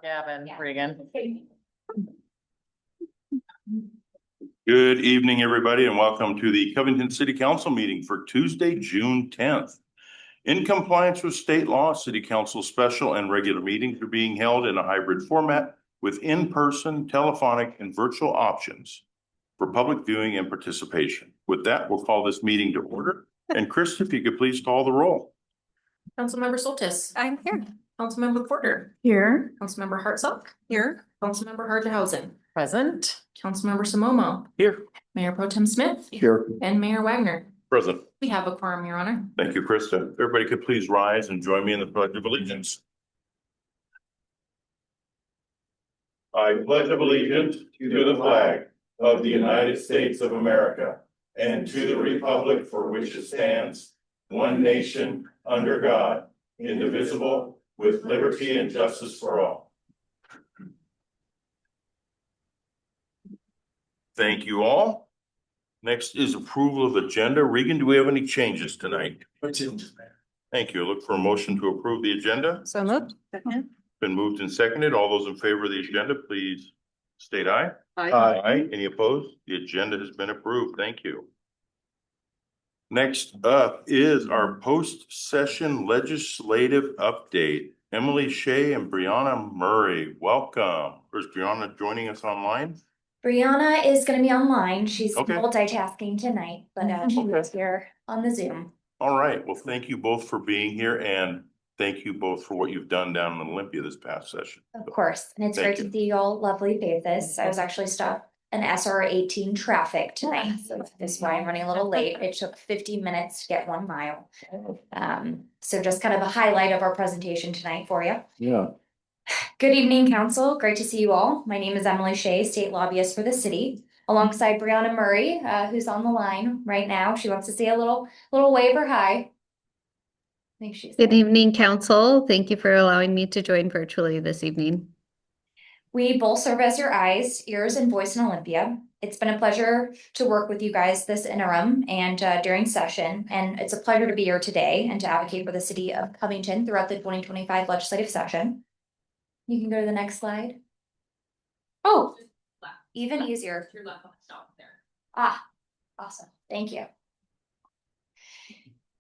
Gavin, Regan. Good evening, everybody, and welcome to the Covington City Council meeting for Tuesday, June 10th. In compliance with state law, City Council special and regular meetings are being held in a hybrid format with in-person, telephonic, and virtual options for public viewing and participation. With that, we'll call this meeting to order. And Chris, if you could please call the roll. Councilmember Soltis. I'm here. Councilmember Porter. Here. Councilmember Hartsock. Here. Councilmember Hardenhausen. Present. Councilmember Samomo. Here. Mayor Pro Tem Smith. Here. And Mayor Wagner. Present. We have a quorum, Your Honor. Thank you, Krista. Everybody could please rise and join me in the Pledge of Allegiance. I pledge allegiance to the flag of the United States of America and to the republic for which it stands, one nation, under God, indivisible, with liberty and justice for all. Thank you all. Next is approval of agenda. Regan, do we have any changes tonight? Thank you. Look for a motion to approve the agenda. So moved. Second. Been moved and seconded. All those in favor of the agenda, please state aye. Aye. Any opposed? The agenda has been approved. Thank you. Next up is our post-session legislative update. Emily Shea and Brianna Murray, welcome. Is Brianna joining us online? Brianna is going to be online. She's Okay. multitasking tonight, but she was here on the Zoom. All right. Well, thank you both for being here, and thank you both for what you've done down in Olympia this past session. Of course. And it's Thank great you. to see you all lovely faces. I was actually stopped in SR 18 traffic tonight. So that's why I'm running a little late. It took 50 minutes to get 1 mile. So just kind of a highlight of our presentation tonight for you. Yeah. Good evening, council. Great to see you all. My name is Emily Shea, state lobbyist for the city, alongside Brianna Murray, who's on the line right now. She wants to say a little wave or hi. I think she's Good there. evening, council. Thank you for allowing me to join virtually this evening. We both serve as your eyes, ears, and voice in Olympia. It's been a pleasure to work with you guys this interim and during session, and it's a pleasure to be here today and to advocate for the city of Covington throughout the 2025 legislative session. You can go to the next slide. Oh, even easier. Your left stop there. Ah, awesome. Thank you.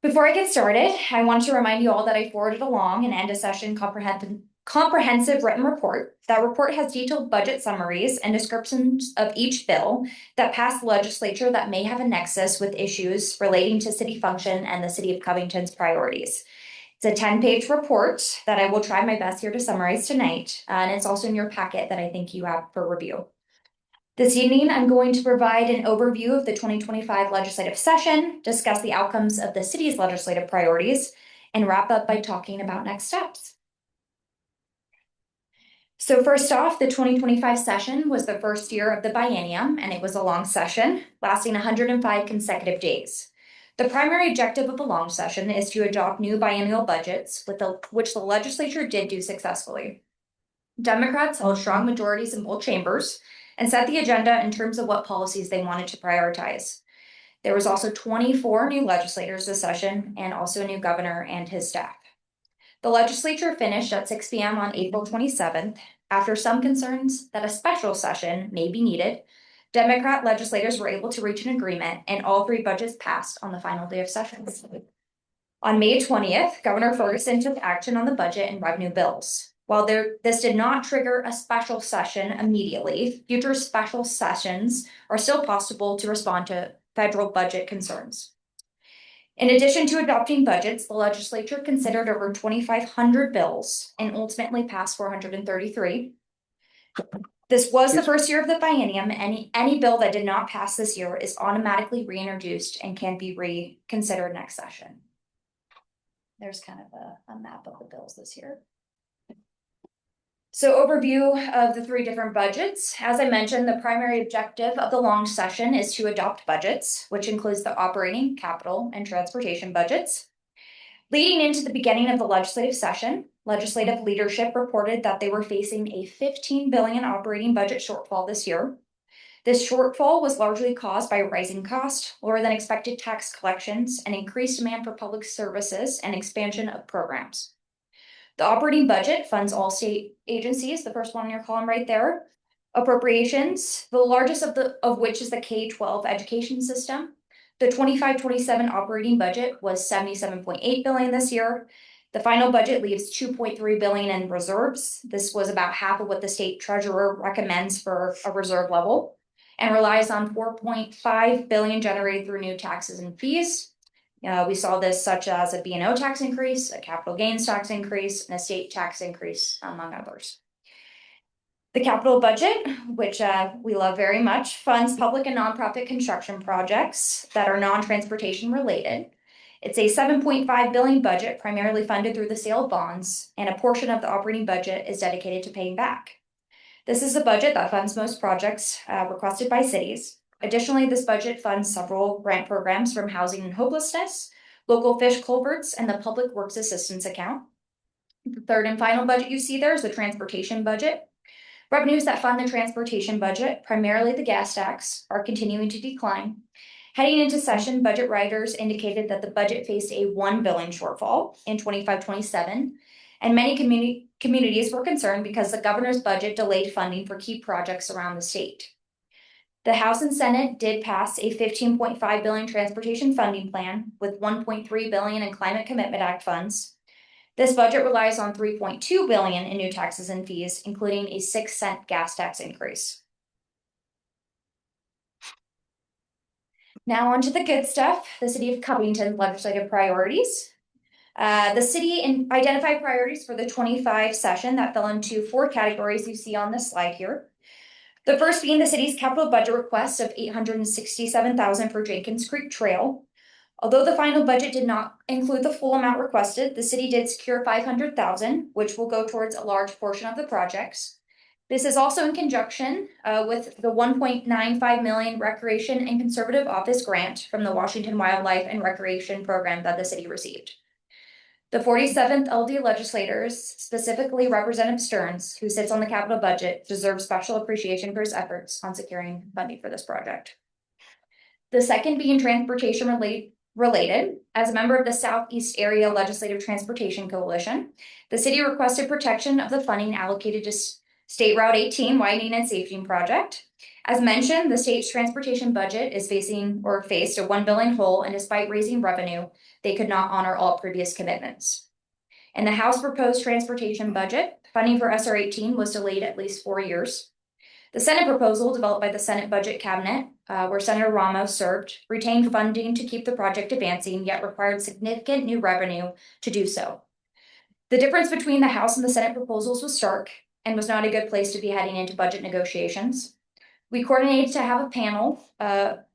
Before I get started, I want to remind you all that I forwarded along an end of session comprehensive written report. That report has detailed budget summaries and descriptions of each bill that passed the legislature that may have a nexus with issues relating to city function and the city of Covington's priorities. It's a 10-page report that I will try my best here to summarize tonight, and it's also in your packet that I think you have for review. This evening, I'm going to provide an overview of the 2025 legislative session, discuss the outcomes of the city's legislative priorities, and wrap up by talking about next steps. So first off, the 2025 session was the first year of the biennium, and it was a long session lasting 105 consecutive days. The primary objective of the long session is to adopt new biennial budgets, which the legislature did do successfully. Democrats held strong majorities in both chambers and set the agenda in terms of what policies they wanted to prioritize. There was also 24 new legislators this session and also a new governor and his staff. The legislature finished at 6 p.m. on April 27th. After some concerns that a special session may be needed, Democrat legislators were able to reach an agreement and all 3 budgets passed on the final day of sessions. On May 20th, Governor Ferguson took action on the budget and revenue bills. While this did not trigger a special session immediately, future special sessions are still possible to respond to federal budget concerns. In addition to adopting budgets, the legislature considered over 2,500 bills and ultimately passed 433. This was the first year of the biennium. Any bill that did not pass this year is automatically reintroduced and can be reconsidered next session. There's kind of a map of the bills this year. So overview of the 3 different budgets. As I mentioned, the primary objective of the long session is to adopt budgets, which includes the operating, capital, and transportation budgets. Leading into the beginning of the legislative session, legislative leadership reported that they were facing a $15 billion operating budget shortfall this year. This shortfall was largely caused by rising costs, lower than expected tax collections, and increased demand for public services and expansion of programs. The operating budget funds all state agencies, the first one in your column right there. Appropriations, the largest of which is the K-12 education system. The 25-27 operating budget was 77.8 billion this year. The final budget leaves 2.3 billion in reserves. This was about half of what the state treasurer recommends for a reserve level, and relies on 4.5 billion generated through new taxes and fees. We saw this such as a B&O tax increase, a capital gains tax increase, and a state tax increase, among others. The capital budget, which we love very much, funds public and nonprofit construction projects that are non-transportation related. It's a 7.5 billion budget primarily funded through the sale of bonds, and a portion of the operating budget is dedicated to paying back. This is a budget that funds most projects requested by cities. Additionally, this budget funds several grant programs from housing and homelessness, local fish culverts, and the Public Works Assistance Account. The third and final budget you see there is the transportation budget. Revenues that fund the transportation budget, primarily the gas tax, are continuing to decline. Heading into session, budget writers indicated that the budget faced a 1 billion shortfall in 25-27, and many communities were concerned because the governor's budget delayed funding for key projects around the state. The House and Senate did pass a 15.5 billion transportation funding plan with 1.3 billion in Climate Commitment Act funds. This budget relies on 3.2 billion in new taxes and fees, including a 6-cent gas tax increase. Now on to the good stuff, the City of Covington legislative priorities. The city identified priorities for the 25 session that fell into 4 categories you see on this slide here. The first being the city's capital budget request of $867,000 for Jenkins Creek Trail. Although the final budget did not include the full amount requested, the city did secure $500,000, which will go towards a large portion of the projects. This is also in conjunction with the 1.95 million Recreation and Conservative Office grant from the Washington Wildlife and Recreation Program that the city received. The 47th LD legislators, specifically Representative Stearns, who sits on the capital budget, deserves special appreciation for his efforts on securing funding for this project. The second being transportation related, as a member of the Southeast Area Legislative Transportation Coalition, the city requested protection of the funding allocated to State Route 18 Widening and Safety Project. As mentioned, the state's transportation budget is faced a 1 billion hole, and despite raising revenue, they could not honor all previous commitments. In the House proposed transportation budget, funding for SR 18 was delayed at least 4 years. The Senate proposal, developed by the Senate Budget Cabinet, where Senator Ramos served, retained funding to keep the project advancing, yet required significant new revenue to do so. The difference between the House and the Senate proposals was stark and was not a good place to be heading into budget negotiations. We coordinated to have a panel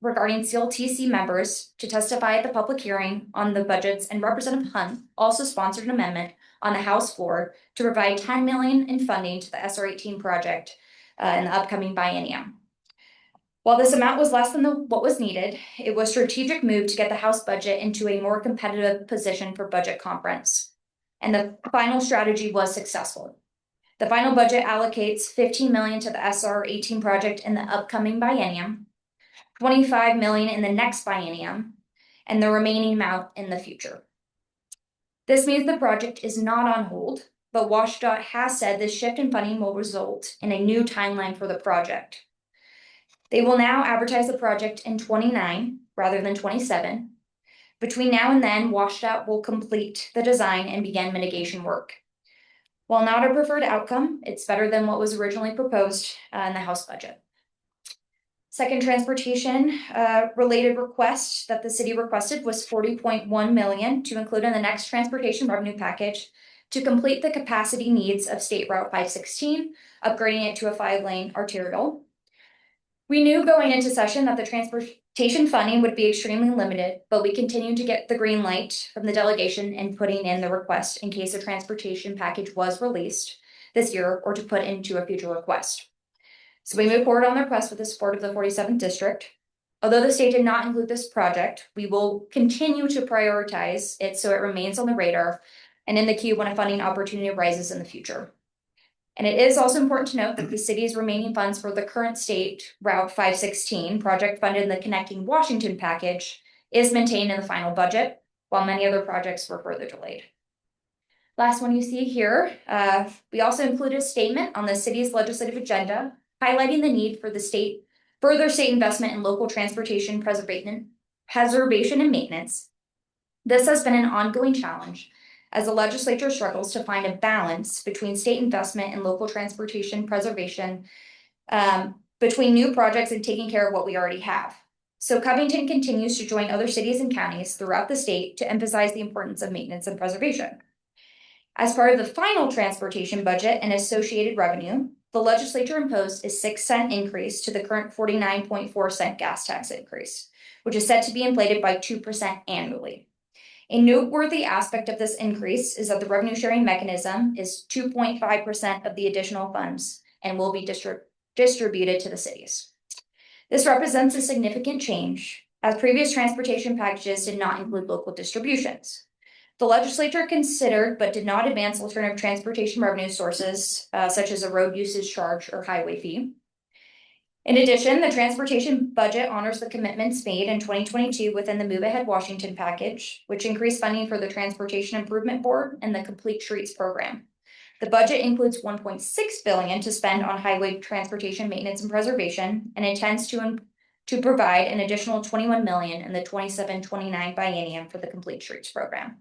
regarding CLTC members to testify at the public hearing on the budgets, and Representative Hunt also sponsored an amendment on the House floor to provide $10 million in funding to the SR 18 project in the upcoming biennium. While this amount was less than what was needed, it was a strategic move to get the House budget into a more competitive position for budget conference, and the final strategy was successful. The final budget allocates 15 million to the SR 18 project in the upcoming biennium, 25 million in the next biennium, and the remaining amount in the future. This means the project is not on hold, but WashDOT has said this shift in funding will result in a new timeline for the project. They will now advertise the project in 29 rather than 27. Between now and then, WashDOT will complete the design and begin mitigation work. While not a preferred outcome, it's better than what was originally proposed in the House budget. Second transportation related request that the city requested was 40.1 million to include in the next transportation revenue package to complete the capacity needs of State Route 516, upgrading it to a 5-lane arterial. We knew going into session that the transportation funding would be extremely limited, but we continued to get the green light from the delegation in putting in the request in case a transportation package was released this year or to put into a future request. So we moved forward on the request with the support of the 47th district. Although the state did not include this project, we will continue to prioritize it so it remains on the radar and in the queue when a funding opportunity arises in the future. And it is also important to note that the city's remaining funds for the current State Route 516 project funded in the Connecting Washington package is maintained in the final budget, while many other projects were further delayed. Last one you see here, we also included a statement on the city's legislative agenda highlighting the need for further state investment in local transportation preservation and maintenance. This has been an ongoing challenge as the legislature struggles to find a balance between state investment and local transportation preservation, between new projects and taking care of what we already have. So Covington continues to join other cities and counties throughout the state to emphasize the importance of maintenance and preservation. As part of the final transportation budget and associated revenue, the legislature imposed a 6-cent increase to the current 49.4-cent gas tax increase, which is set to be inflated by 2% annually. A noteworthy aspect of this increase is that the revenue sharing mechanism is 2.5% of the additional funds and will be distributed to the cities. This represents a significant change, as previous transportation packages did not include local distributions. The legislature considered but did not advance alternative transportation revenue sources, such as a road usage charge or highway fee. In addition, the transportation budget honors the commitments made in 2022 within the Move Ahead Washington package, which increased funding for the Transportation Improvement Board and the Complete Streets program. The budget includes $1.6 billion to spend on highway transportation maintenance and preservation, and intends to provide an additional $21 million in the 27-29 biennium for the Complete Streets program.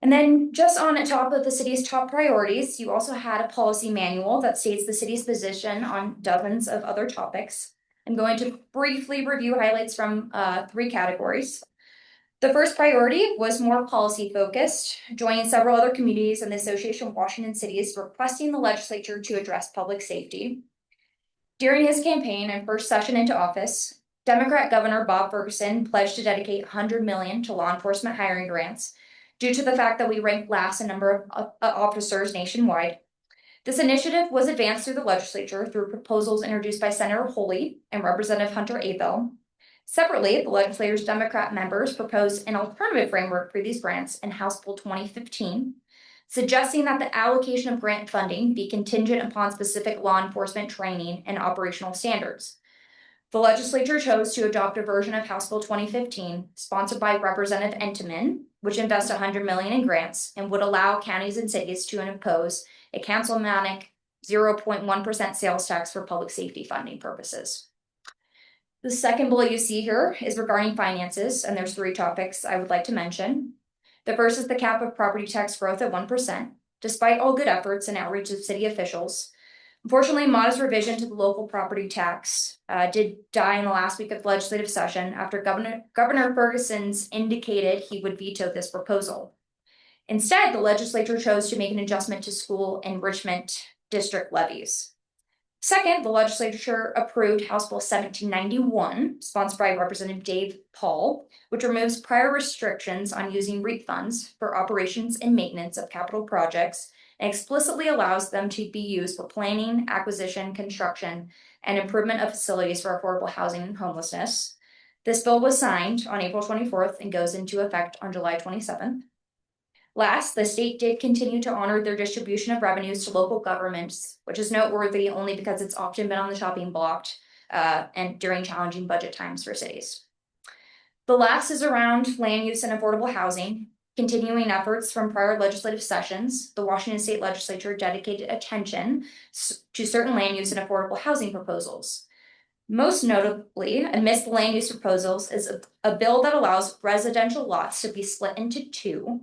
And then just on top of the city's top priorities, you also had a policy manual that states the city's position on dozens of other topics. I'm going to briefly review highlights from 3 categories. The first priority was more policy focused, joining several other communities and the Association of Washington Cities requesting the legislature to address public safety. During his campaign and first session into office, Democrat Governor Bob Ferguson pledged to dedicate $100 million to law enforcement hiring grants, due to the fact that we ranked last in number of officers nationwide. This initiative was advanced through the legislature through proposals introduced by Senator Holy and Representative Hunter Abel. Separately, the legislature's Democrat members proposed an alternative framework for these grants in House Bill 2015, suggesting that the allocation of grant funding be contingent upon specific law enforcement training and operational standards. The legislature chose to adopt a version of House Bill 2015, sponsored by Representative Entenman, which invests $100 million in grants and would allow counties and cities to impose a councilmanic 0.1% sales tax for public safety funding purposes. The second bullet you see here is regarding finances, and there's 3 topics I would like to mention. The first is the cap of property tax growth at 1%, despite all good efforts and outreach of city officials. Unfortunately, a modest revision to the local property tax did die in the last week of the legislative session after Governor Ferguson's indicated he would veto this proposal. Instead, the legislature chose to make an adjustment to school enrichment district levies. Second, the legislature approved House Bill 1791, sponsored by Representative Dave Paul, which removes prior restrictions on using REAP funds for operations and maintenance of capital projects, and explicitly allows them to be used for planning, acquisition, construction, and improvement of facilities for affordable housing and homelessness. This bill was signed on April 24th and goes into effect on July 27th. Last, the state did continue to honor their distribution of revenues to local governments, which is noteworthy only because it's often been on the chopping block and during challenging budget times for cities. The last is around land use and affordable housing. Continuing efforts from prior legislative sessions, the Washington State Legislature dedicated attention to certain land use and affordable housing proposals. Most notably, amidst the land use proposals is a bill that allows residential lots to be split into 2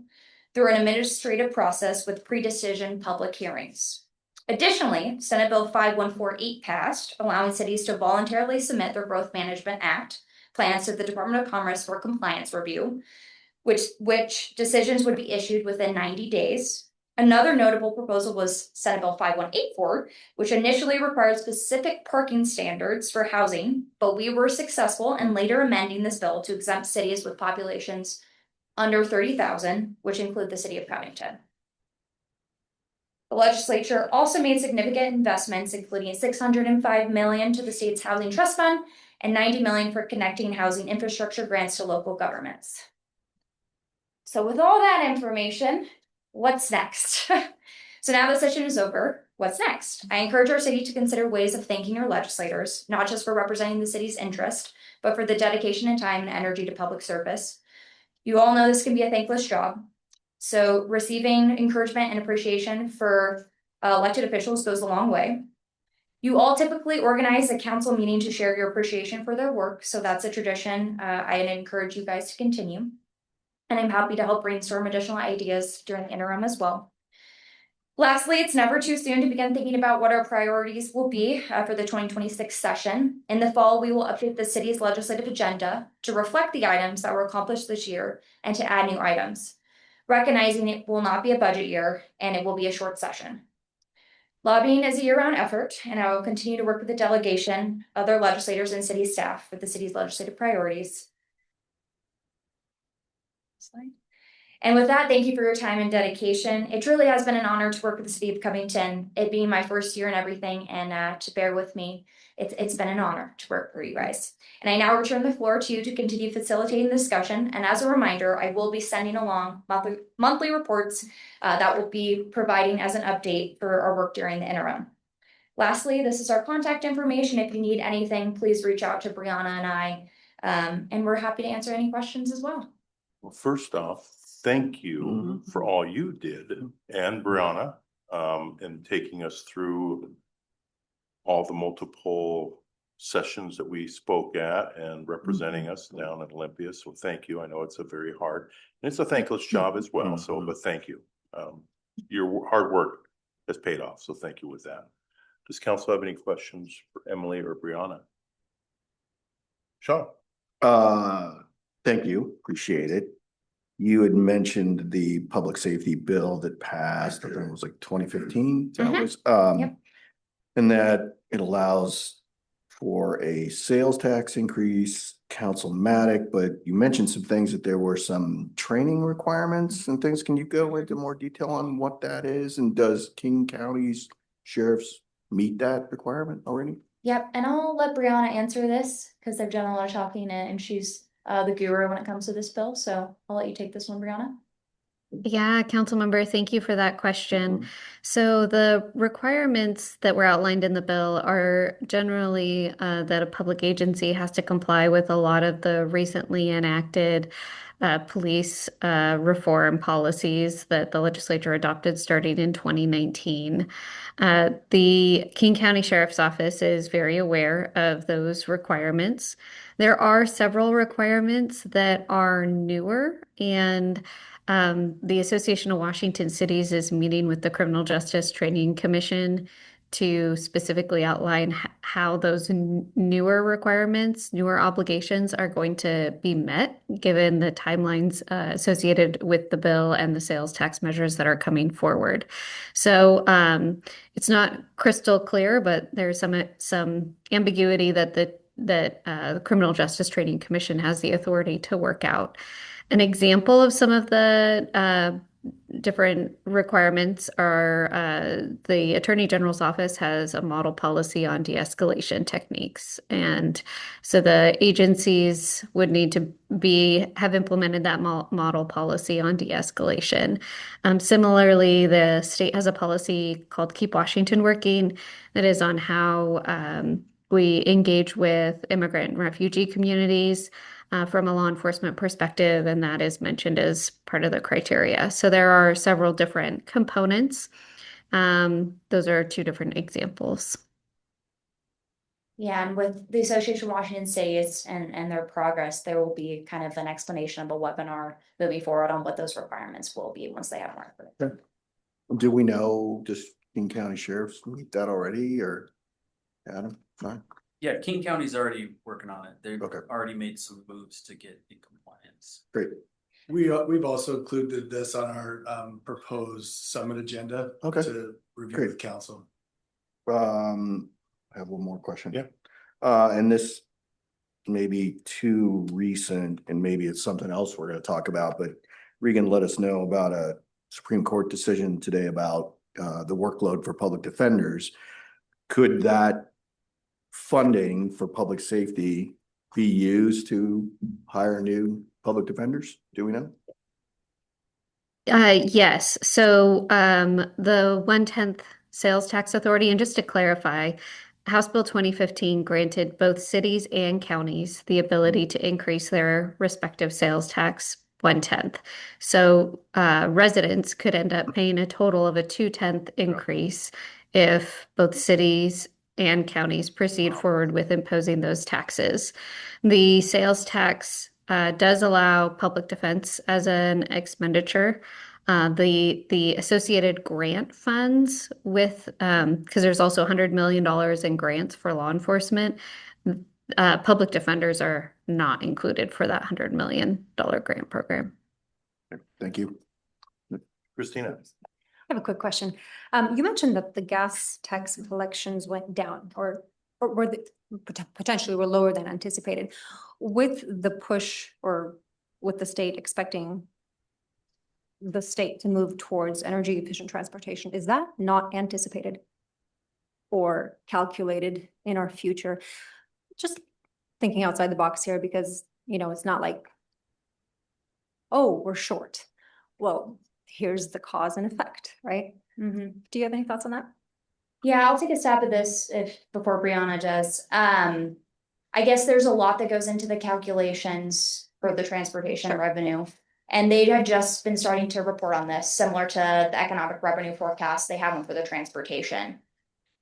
through an administrative process with pre-decision public hearings. Additionally, Senate Bill 5148 passed, allowing cities to voluntarily submit their Growth Management Act plans to the Department of Commerce for compliance review, which decisions would be issued within 90 days. Another notable proposal was Senate Bill 5184, which initially required specific parking standards for housing, but we were successful in later amending this bill to exempt cities with populations under 30,000, which include the city of Covington. The legislature also made significant investments, including $605 million to the state's Housing Trust Fund and $90 million for connecting housing infrastructure grants to local governments. So with all that information, what's next? So now the session is over, what's next? I encourage our city to consider ways of thanking your legislators, not just for representing the city's interest, but for the dedication and time and energy to public service. You all know this can be a thankless job. So receiving encouragement and appreciation for elected officials goes a long way. You all typically organize a council meeting to share your appreciation for their work, so that's a tradition I encourage you guys to continue. And I'm happy to help brainstorm additional ideas during the interim as well. Lastly, it's never too soon to begin thinking about what our priorities will be for the 2026 session. In the fall, we will update the city's legislative agenda to reflect the items that were accomplished this year and to add new items, recognizing it will not be a budget year and it will be a short session. Lobbying is a year-round effort, and I will continue to work with the delegation, other legislators, and city staff for the city's legislative priorities. Slide. And with that, thank you for your time and dedication. It truly has been an honor to work with the city of Covington, it being my first year and everything, and to bear with me, it's been an honor to work for you guys. And I now return the floor to you to continue facilitating the discussion. And as a reminder, I will be sending along monthly reports that will be providing as an update for our work during the interim. Lastly, this is our contact information. If you need anything, please reach out to Brianna and I, and we're happy to answer any questions as well. Well, first off, thank you for all you did and Brianna, in taking us through all the multiple sessions that we spoke at and representing us down at Olympia. So thank you. I know it's a very hard, and it's a thankless job as well. So, but thank you. Your hard work has paid off. So thank you with that. Does council have any questions for Emily or Brianna? Sean? Thank you. Appreciate it. You had mentioned the public safety bill that passed, I think it was like 2015. That was, Yep. and that it allows for a sales tax increase, councilmatic, but you mentioned some things that there were some training requirements and things. Can you go into more detail on what that is? And does King County's sheriffs meet that requirement already? Yep, and I'll let Brianna answer this because they've done a lot of talking and she's the guru when it comes to this bill. So I'll let you take this one, Brianna. Yeah, council member, thank you for that question. So the requirements that were outlined in the bill are generally that a public agency has to comply with a lot of the recently enacted police reform policies that the legislature adopted starting in 2019. The King County Sheriff's Office is very aware of those requirements. There are several requirements that are newer, and the Association of Washington Cities is meeting with the Criminal Justice Training Commission to specifically outline how those newer requirements, newer obligations are going to be met, given the timelines associated with the bill and the sales tax measures that are coming forward. So it's not crystal clear, but there's some ambiguity that the Criminal Justice Training Commission has the authority to work out. An example of some of the different requirements are the Attorney General's office has a model policy on de-escalation techniques. And so the agencies would need to have implemented that model policy on de-escalation. Similarly, the state has a policy called Keep Washington Working that is on how we engage with immigrant and refugee communities from a law enforcement perspective, and that is mentioned as part of the criteria. So there are several different components. Those are two different examples. Yeah, and with the Association of Washington Cities and their progress, there will be kind of an explanation of a webinar moving forward on what those requirements will be once they have more information. Do we know, does King County Sheriffs meet that already, or Adam? Fine. Yeah, King County's already working on it. They've Okay. already made some moves to get in compliance. Great. We've also included this on our proposed summit agenda. Okay. To review Great. with council. I have one more question. Yeah. And this may be too recent, and maybe it's something else we're gonna talk about, but Regan let us know about a Supreme Court decision today about the workload for public defenders. Could that funding for public safety be used to hire new public defenders? Do we know? Yes. So the 1/10 sales tax authority, and just to clarify, House Bill 2015 granted both cities and counties the ability to increase their respective sales tax 1/10. So residents could end up paying a total of a 2/10 increase if both cities and counties proceed forward with imposing those taxes. The sales tax does allow public defense as an expenditure. The associated grant funds with because there's also $100 million in grants for law enforcement. Public defenders are not included for that $100 million grant program. Thank you. Christina? I have a quick question. You mentioned that the gas tax collections went down or potentially were lower than anticipated. With the push or with the state expecting the state to move towards energy efficient transportation, is that not anticipated or calculated in our future? Just thinking outside the box here because, it's not like, oh, we're short. Well, here's the cause and effect, right? Do you have any thoughts on that? Yeah, I'll take a stab at this before Brianna does. I guess there's a lot that goes into the calculations for the transportation revenue. And they had just been starting to report on this, similar to the economic revenue forecast. They have one for the transportation.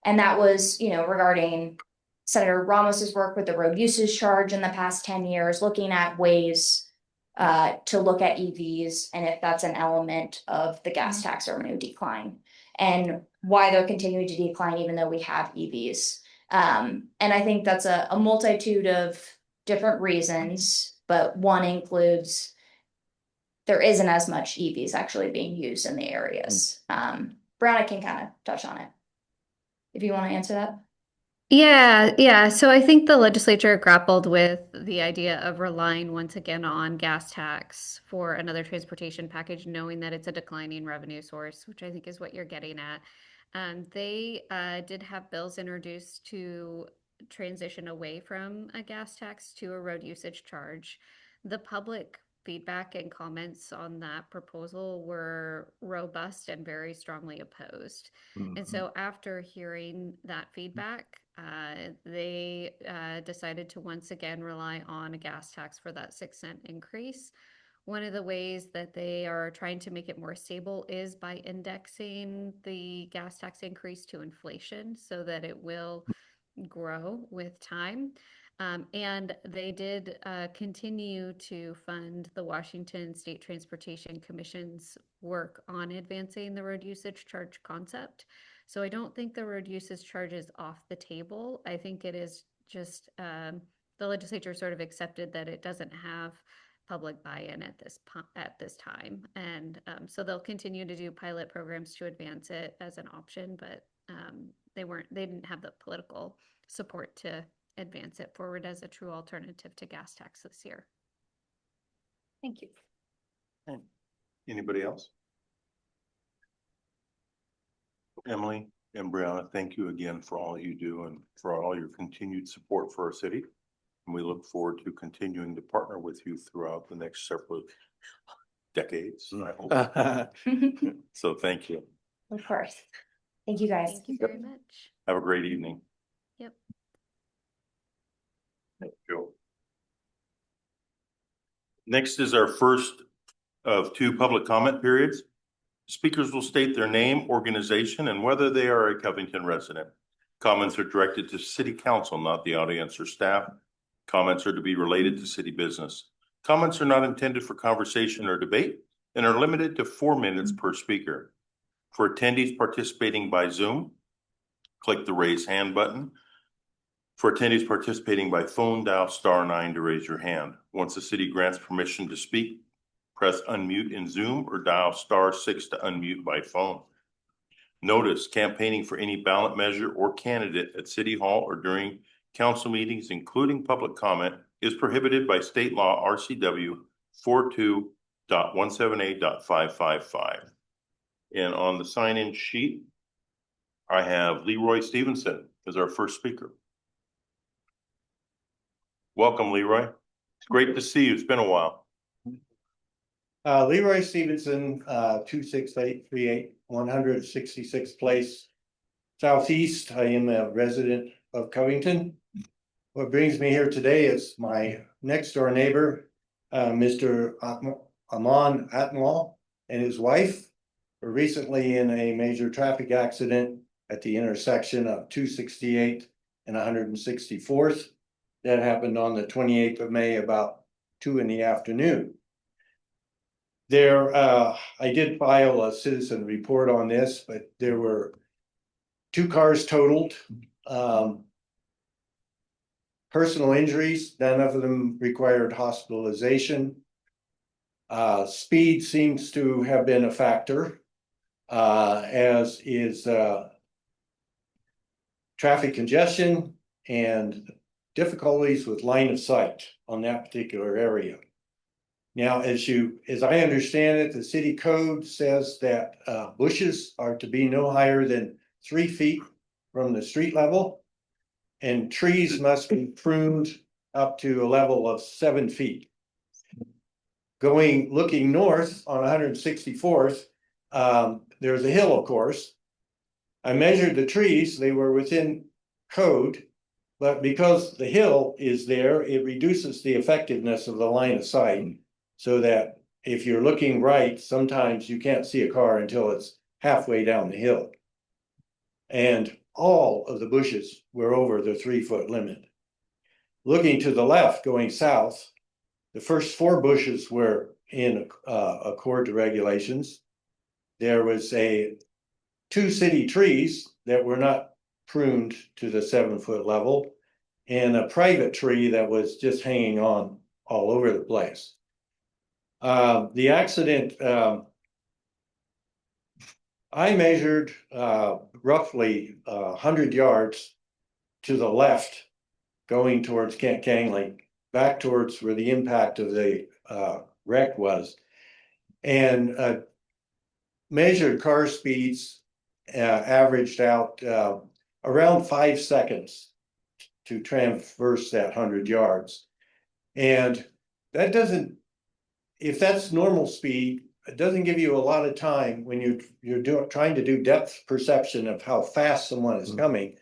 And that was, regarding Senator Ramos's work with the road usage charge in the past 10 years, looking at ways to look at EVs and if that's an element of the gas tax revenue decline and why they're continuing to decline even though we have EVs. And I think that's a multitude of different reasons, but one includes there isn't as much EVs actually being used in the areas. Brianna can kind of touch on it if you want to answer that. Yeah. So I think the legislature grappled with the idea of relying once again on gas tax for another transportation package, knowing that it's a declining revenue source, which I think is what you're getting at. They did have bills introduced to transition away from a gas tax to a road usage charge. The public feedback and comments on that proposal were robust and very strongly opposed. And so after hearing that feedback, they decided to once again rely on a gas tax for that 6-cent increase. One of the ways that they are trying to make it more stable is by indexing the gas tax increase to inflation so that it will grow with time. And they did continue to fund the Washington State Transportation Commission's work on advancing the road usage charge concept. So I don't think the road usage charge is off the table. I think it is just the legislature sort of accepted that it doesn't have public buy-in at this time. And so they'll continue to do pilot programs to advance it as an option, but they didn't have the political support to advance it forward as a true alternative to gas tax this year. Thank you. Anybody else? Emily and Brianna, thank you again for all you do and for all your continued support for our city. And we look forward to continuing to partner with you throughout the next several decades, I hope. So thank you. Of course. Thank you guys. Thank you very much. Have a great evening. Yep. Thank you. Next is our first of 2 public comment periods. Speakers will state their name, organization, and whether they are a Covington resident. Comments are directed to City Council, not the audience or staff. Comments are to be related to city business. Comments are not intended for conversation or debate and are limited to 4 minutes per speaker. For attendees participating by Zoom, click the raise hand button. For attendees participating by phone, dial *9 to raise your hand. Once the city grants permission to speak, press unmute in Zoom or dial *6 to unmute by phone. Notice campaigning for any ballot measure or candidate at City Hall or during council meetings, including public comment, is prohibited by state law RCW 42.178.555. And on the sign-in sheet, I have Leroy Stevenson as our first speaker. Welcome, Leroy. It's great to see you. It's been a while. Leroy Stevenson, 26838 166th Place Southeast. I am a resident of Covington. What brings me here today is my next door neighbor, Mr. Amon Atnwall and his wife were recently in a major traffic accident at the intersection of 268 and 164th. That happened on the 28th of May, about 2 in the afternoon. There, I did file a citizen report on this, but there were 2 cars totaled. Personal injuries, none of them required hospitalization. Speed seems to have been a factor, as is traffic congestion and difficulties with line of sight on that particular area. Now, as I understand it, the city code says that bushes are to be no higher than 3 feet from the street level, and trees must be pruned up to a level of 7 feet. Looking north on 164th, there's a hill, of course. I measured the trees, they were within code, but because the hill is there, it reduces the effectiveness of the line of sight, so that if you're looking right, sometimes you can't see a car until it's halfway down the hill. And all of the bushes were over the 3-foot limit. Looking to the left, going south, the first 4 bushes were in accord to regulations. There was 2 city trees that were not pruned to the 7-foot level, and a private tree that was just hanging on all over the place. The accident, I measured roughly 100 yards to the left, going towards Kent Kangley, back towards where the impact of the wreck was, and measured car speeds averaged out around 5 seconds to traverse that 100 yards. And that doesn't, if that's normal speed, it doesn't give you a lot of time when you're trying to do depth perception of how fast someone is coming.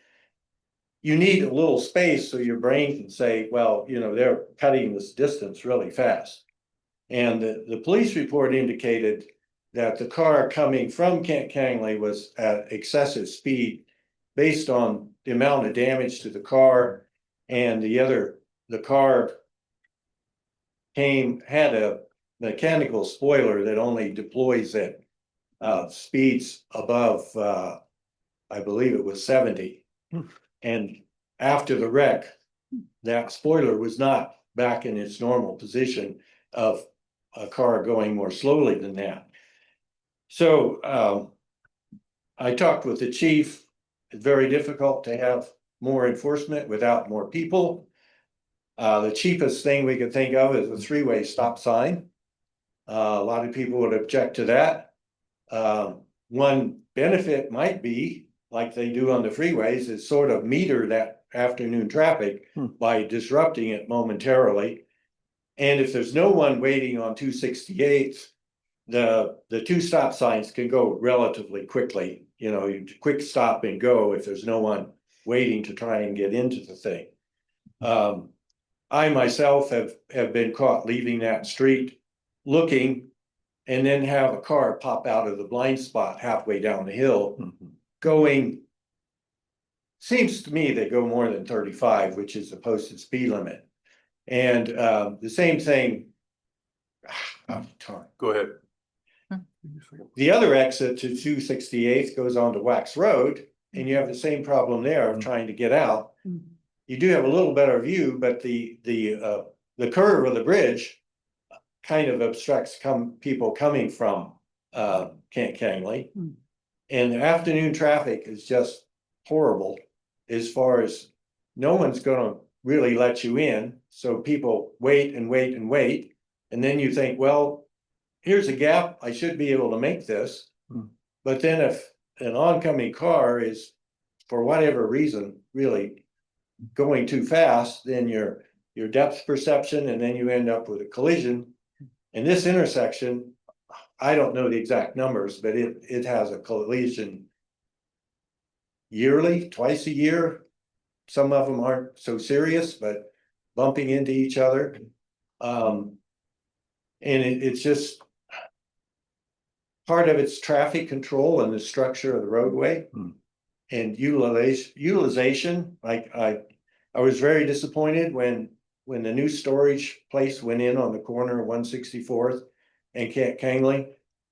You need a little space so your brain can say, well, they're cutting this distance really fast. And the police report indicated that the car coming from Kent Kangley was at excessive speed based on the amount of damage to the car, and the car had a mechanical spoiler that only deploys at speeds above, I believe it was 70. And after the wreck, that spoiler was not back in its normal position of a car going more slowly than that. So I talked with the chief. It's very difficult to have more enforcement without more people. The cheapest thing we could think of is a 3-way stop sign. A lot of people would object to that. One benefit might be, like they do on the freeways, is sort of meter that afternoon traffic by disrupting it momentarily. And if there's no one waiting on 268, the 2 stop signs can go relatively quickly. You quick stop and go if there's no one waiting to try and get into the thing. I myself have been caught leaving that street looking, and then have a car pop out of the blind spot halfway down the hill, going, seems to me they go more than 35, which is the posted speed limit. And the same thing, Go ahead. the other exit to 268 goes on to Wax Road, and you have the same problem there of trying to get out. You do have a little better view, but the curve of the bridge kind of obstructs people coming from Kent Kangley. And the afternoon traffic is just horrible, as far as no one's gonna really let you in. So people wait and wait and wait. And then you think, well, here's a gap, I should be able to make this. But then if an oncoming car is, for whatever reason, really going too fast, then your depth perception, and then you end up with a collision. And this intersection, I don't know the exact numbers, but it has a collision yearly, twice a year. Some of them aren't so serious, but bumping into each other. And it's just part of its traffic control and the structure of the roadway. Hmm. And utilization, I was very disappointed when the new storage place went in on the corner of 164th and Kangley,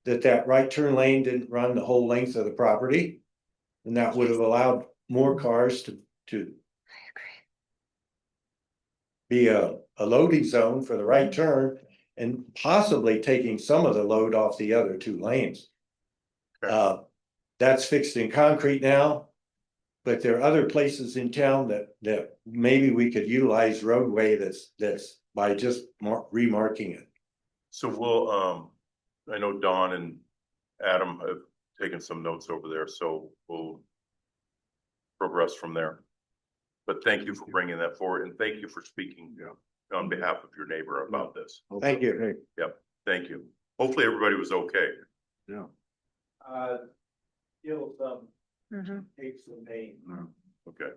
that right turn lane didn't run the whole length of the property. And that would have allowed more cars to be a loading zone for the right turn and possibly taking some of the load off the other two lanes. That's fixed in concrete now, but there are other places in town that maybe we could utilize roadway that's by just remarking it. So we'll, I know Don and Adam have taken some notes over there, so we'll progress from there. But thank you for bringing that forward, and thank you for speaking on behalf of your neighbor about this. Thank you. Yep, thank you. Hopefully everybody was okay. Yeah. Still some Mhm. aches and pains. Okay.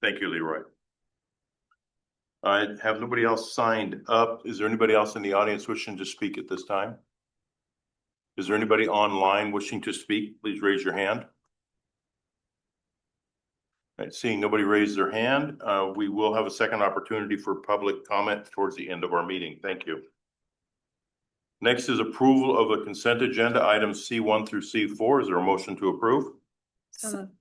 Thank you, Leroy. I have nobody else signed up. Is there anybody else in the audience wishing to speak at this time? Is there anybody online wishing to speak? Please raise your hand. All right, seeing nobody raise their hand, we will have a second opportunity for public comment towards the end of our meeting. Thank you. Next is approval of a consent agenda, items C1 through C4. Is there a motion to approve?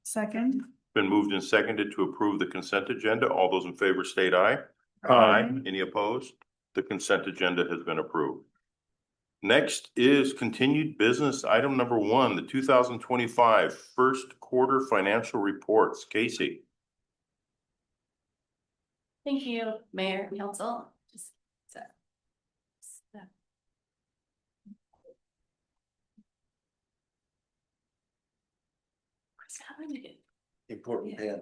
Second. Been moved and seconded to approve the consent agenda. All those in favor state aye. Aye. Any opposed? The consent agenda has been approved. Next is continued business. Item number 1, the 2025 first quarter financial reports. Casey. Thank you, Mayor and Council. Important pen.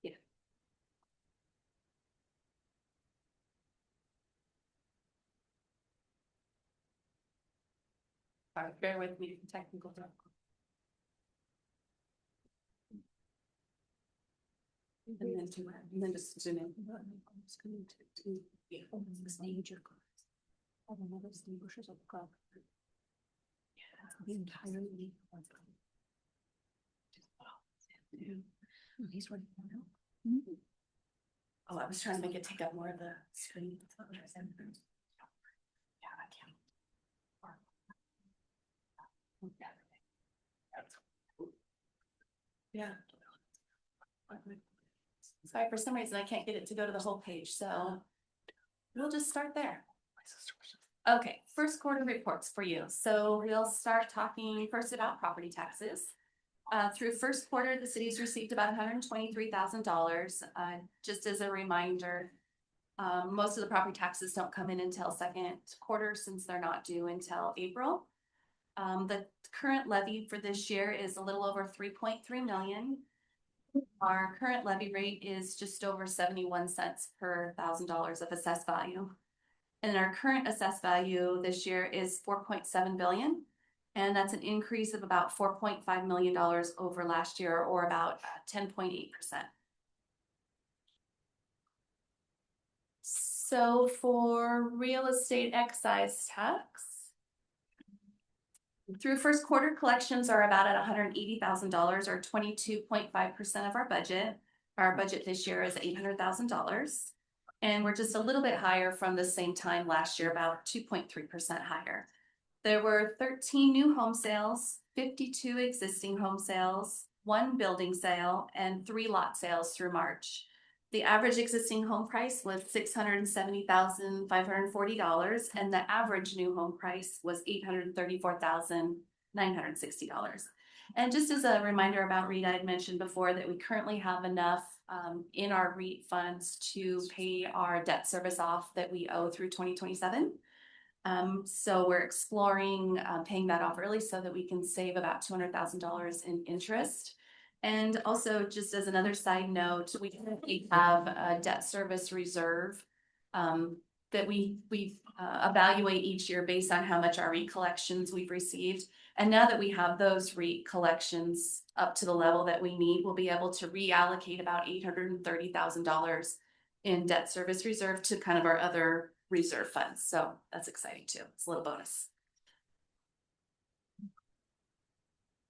Yeah. All right, bear with me, technical. And then just zoom in. I'm just going to stage your class. I don't know those distinguishers of the club. The entire league. He's ready now. Oh, I was trying to make it take up more of the screen. Yeah. Sorry, for some reason I can't get it to go to the whole page, so we'll just start there. Okay, first quarter reports for you. So we'll start talking first about property taxes. Through first quarter, the city's received about $123,000. Just as a reminder, most of the property taxes don't come in until second quarter since they're not due until April. The current levy for this year is a little over 3.3 million. Our current levy rate is just over 71 cents per $1,000 of assessed value. And our current assessed value this year is 4.7 billion. And that's an increase of about $4.5 million over last year, or about 10.8%. So for real estate excise tax, through first quarter, collections are about at $180,000, or 22.5% of our budget. Our budget this year is $800,000. And we're just a little bit higher from the same time last year, about 2.3% higher. There were 13 new home sales, 52 existing home sales, 1 building sale, and 3 lot sales through March. The average existing home price was $670,540, and the average new home price was $834,960. And just as a reminder about REIT, I had mentioned before that we currently have enough in our REIT funds to pay our debt service off that we owe through 2027. So we're exploring paying that off early so that we can save about $200,000 in interest. And also, just as another side note, we currently have a debt service reserve that we evaluate each year based on how much our REIT collections we've received. And now that we have those REIT collections up to the level that we need, we'll be able to reallocate about $830,000 in debt service reserve to kind of our other reserve funds. So that's exciting too. It's a little bonus.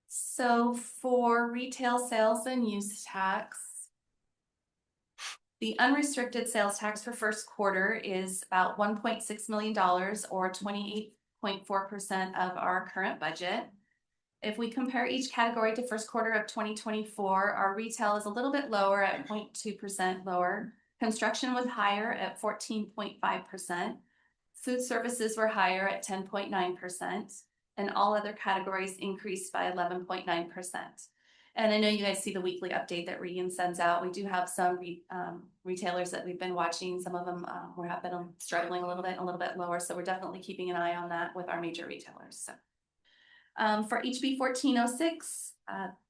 So for retail sales and use tax, the unrestricted sales tax for first quarter is about $1.6 million or 28.4% of our current budget. If we compare each category to first quarter of 2024, our retail is a little bit lower at 0.2% lower. Construction was higher at 14.5%. Food services were higher at 10.9%. And all other categories increased by 11.9%. And I know you guys see the weekly update that Regan sends out. We do have some retailers that we've been watching. Some of them have been struggling a little bit lower. So we're definitely keeping an eye on that with our major retailers. So for HB 1406,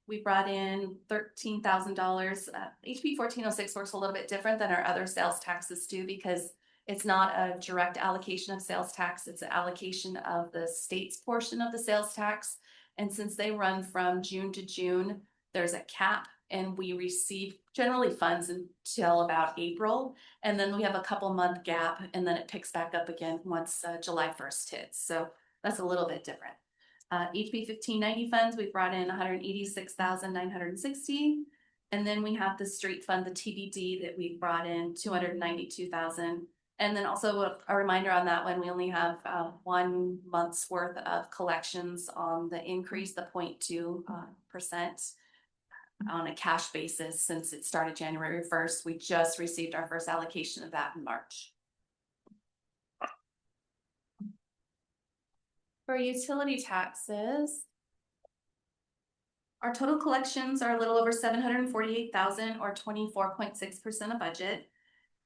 we brought in $13,000. HB 1406 works a little bit different than our other sales taxes do because it's not a direct allocation of sales tax. It's an allocation of the state's portion of the sales tax. And since they run from June to June, there's a cap and we receive generally funds until about April. And then we have a couple month gap and then it picks back up again once July 1st hits. So that's a little bit different. HB 1590 funds, we brought in $186,960. And then we have the street fund, the TBD, that we brought in $292,000. And then also a reminder on that one, we only have 1 month's worth of collections on the increase, the 0.2% on a cash basis since it started January 1st. We just received our first allocation of that in March. For utility taxes, our total collections are a little over $748,000 or 24.6% of budget.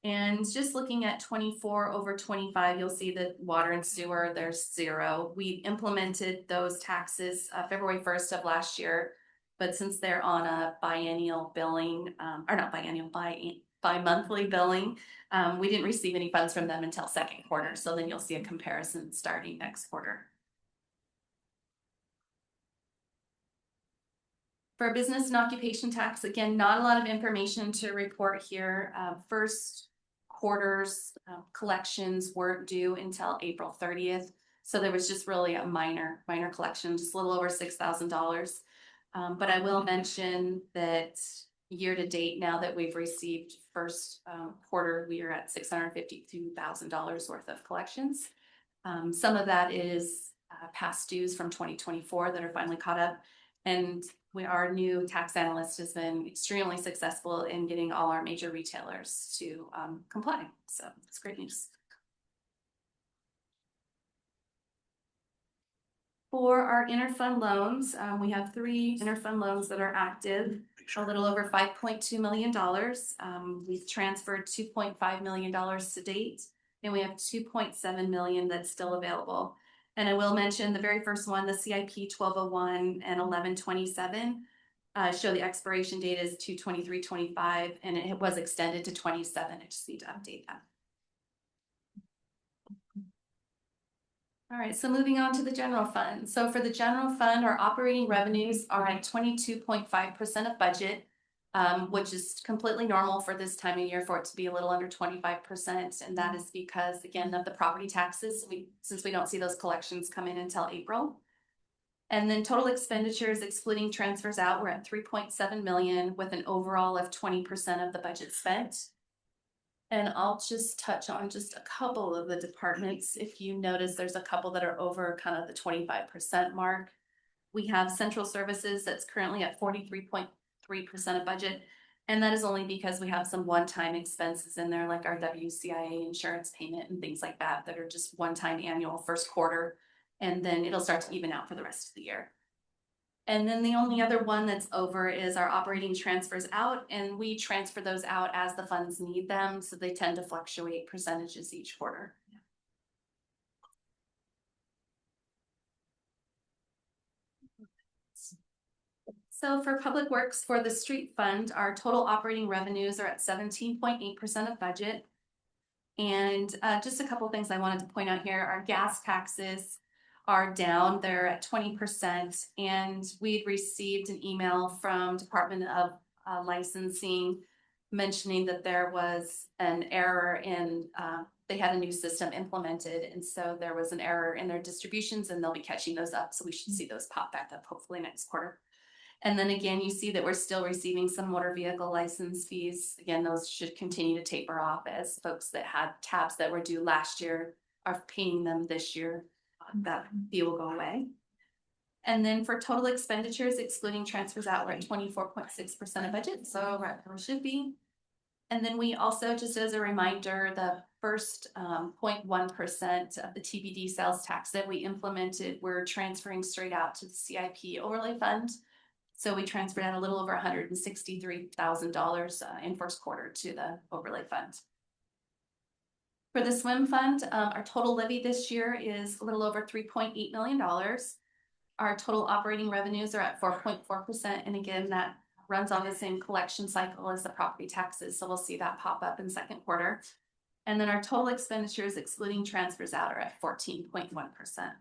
And just looking at 24 over 25, you'll see that water and sewer, there's zero. We implemented those taxes February 1st of last year, but since they're on a biennial billing, or not biennial, bi-monthly billing, we didn't receive any funds from them until second quarter. So then you'll see a comparison starting next quarter. For business and occupation tax, again, not a lot of information to report here. First quarter's collections weren't due until April 30th. So there was just really a minor collection, just a little over $6,000. But I will mention that year to date, now that we've received first quarter, we are at $652,000 worth of collections. Some of that is past dues from 2024 that are finally caught up. And our new tax analyst has been extremely successful in getting all our major retailers to comply. So it's great news. For our interfund loans, we have 3 interfund loans that are active, a little over $5.2 million. We've transferred $2.5 million to date, and we have $2.7 million that's still available. And I will mention the very first one, the CIP 1201 and 1127, show the expiration date is 2/23/25, and it was extended to 27. I just need to update that. All right, so moving on to the general fund. So for the general fund, our operating revenues are at 22.5% of budget, which is completely normal for this time of year for it to be a little under 25%. And that is because, again, of the property taxes, since we don't see those collections come in until April. And then total expenditures, excluding transfers out, we're at 3.7 million with an overall of 20% of the budget spent. And I'll just touch on just a couple of the departments. If you notice, there's a couple that are over kind of the 25% mark. We have central services that's currently at 43.3% of budget. And that is only because we have some one-time expenses in there, like our WCIA insurance payment and things like that, that are just one-time annual first quarter. And then it'll start to even out for the rest of the year. And then the only other one that's over is our operating transfers out. And we transfer those out as the funds need them. So they tend to fluctuate percentages each quarter. So for public works, for the street fund, our total operating revenues are at 17.8% of budget. And just a couple things I wanted to point out here. Our gas taxes are down. They're at 20%. And we'd received an email from Department of Licensing mentioning that there was an error in, they had a new system implemented. And so there was an error in their distributions and they'll be catching those up. So we should see those pop back up hopefully next quarter. And then again, you see that we're still receiving some motor vehicle license fees. Again, those should continue to taper off as folks that had tabs that were due last year are paying them this year. That fee will go away. And then for total expenditures, excluding transfers out, we're at 24.6% of budget, so right where we should be. And then we also, just as a reminder, the first 0.1% of the TBD sales tax that we implemented, we're transferring straight out to the CIP overlay fund. So we transferred out a little over $163,000 in first quarter to the overlay fund. For the swim fund, our total levy this year is a little over $3.8 million. Our total operating revenues are at 4.4%. And again, that runs on the same collection cycle as the property taxes. So we'll see that pop up in second quarter. And then our total expenditures, excluding transfers out, are at 14.1%.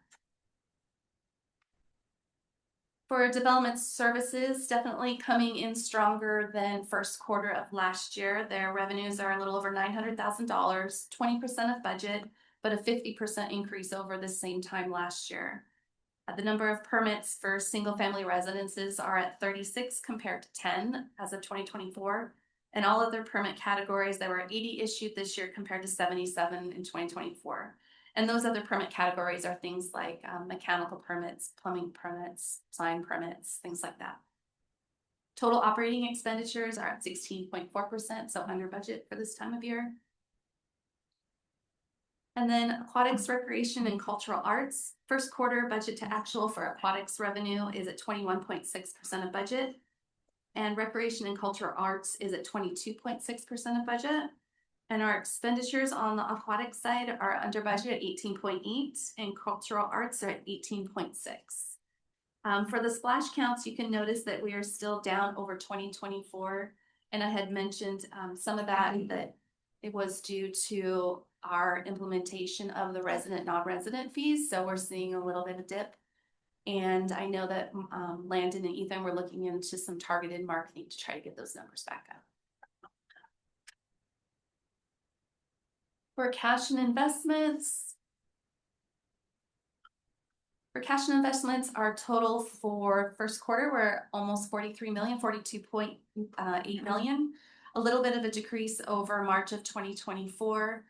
For development services, definitely coming in stronger than first quarter of last year. Their revenues are a little over $900,000, 20% of budget, but a 50% increase over the same time last year. The number of permits for single family residences are at 36 compared to 10 as of 2024. And all other permit categories, there were 80 issued this year compared to 77 in 2024. And those other permit categories are things like mechanical permits, plumbing permits, sign permits, things like that. Total operating expenditures are at 16.4%, so under budget for this time of year. And then aquatics, recreation, and cultural arts. First quarter budget to actual for aquatics revenue is at 21.6% of budget. And recreation and cultural arts is at 22.6% of budget. And our expenditures on the aquatic side are under budget at 18.8 and cultural arts are at 18.6. For the splash counts, you can notice that we are still down over 2024. And I had mentioned some of that it was due to our implementation of the resident, non-resident fees. So we're seeing a little bit of dip. And I know that Landon and Ethan were looking into some targeted marketing to try to get those numbers back up. For cash and investments, our total for first quarter were almost 43 million, 42.8 million. A little bit of a decrease over March of 2024.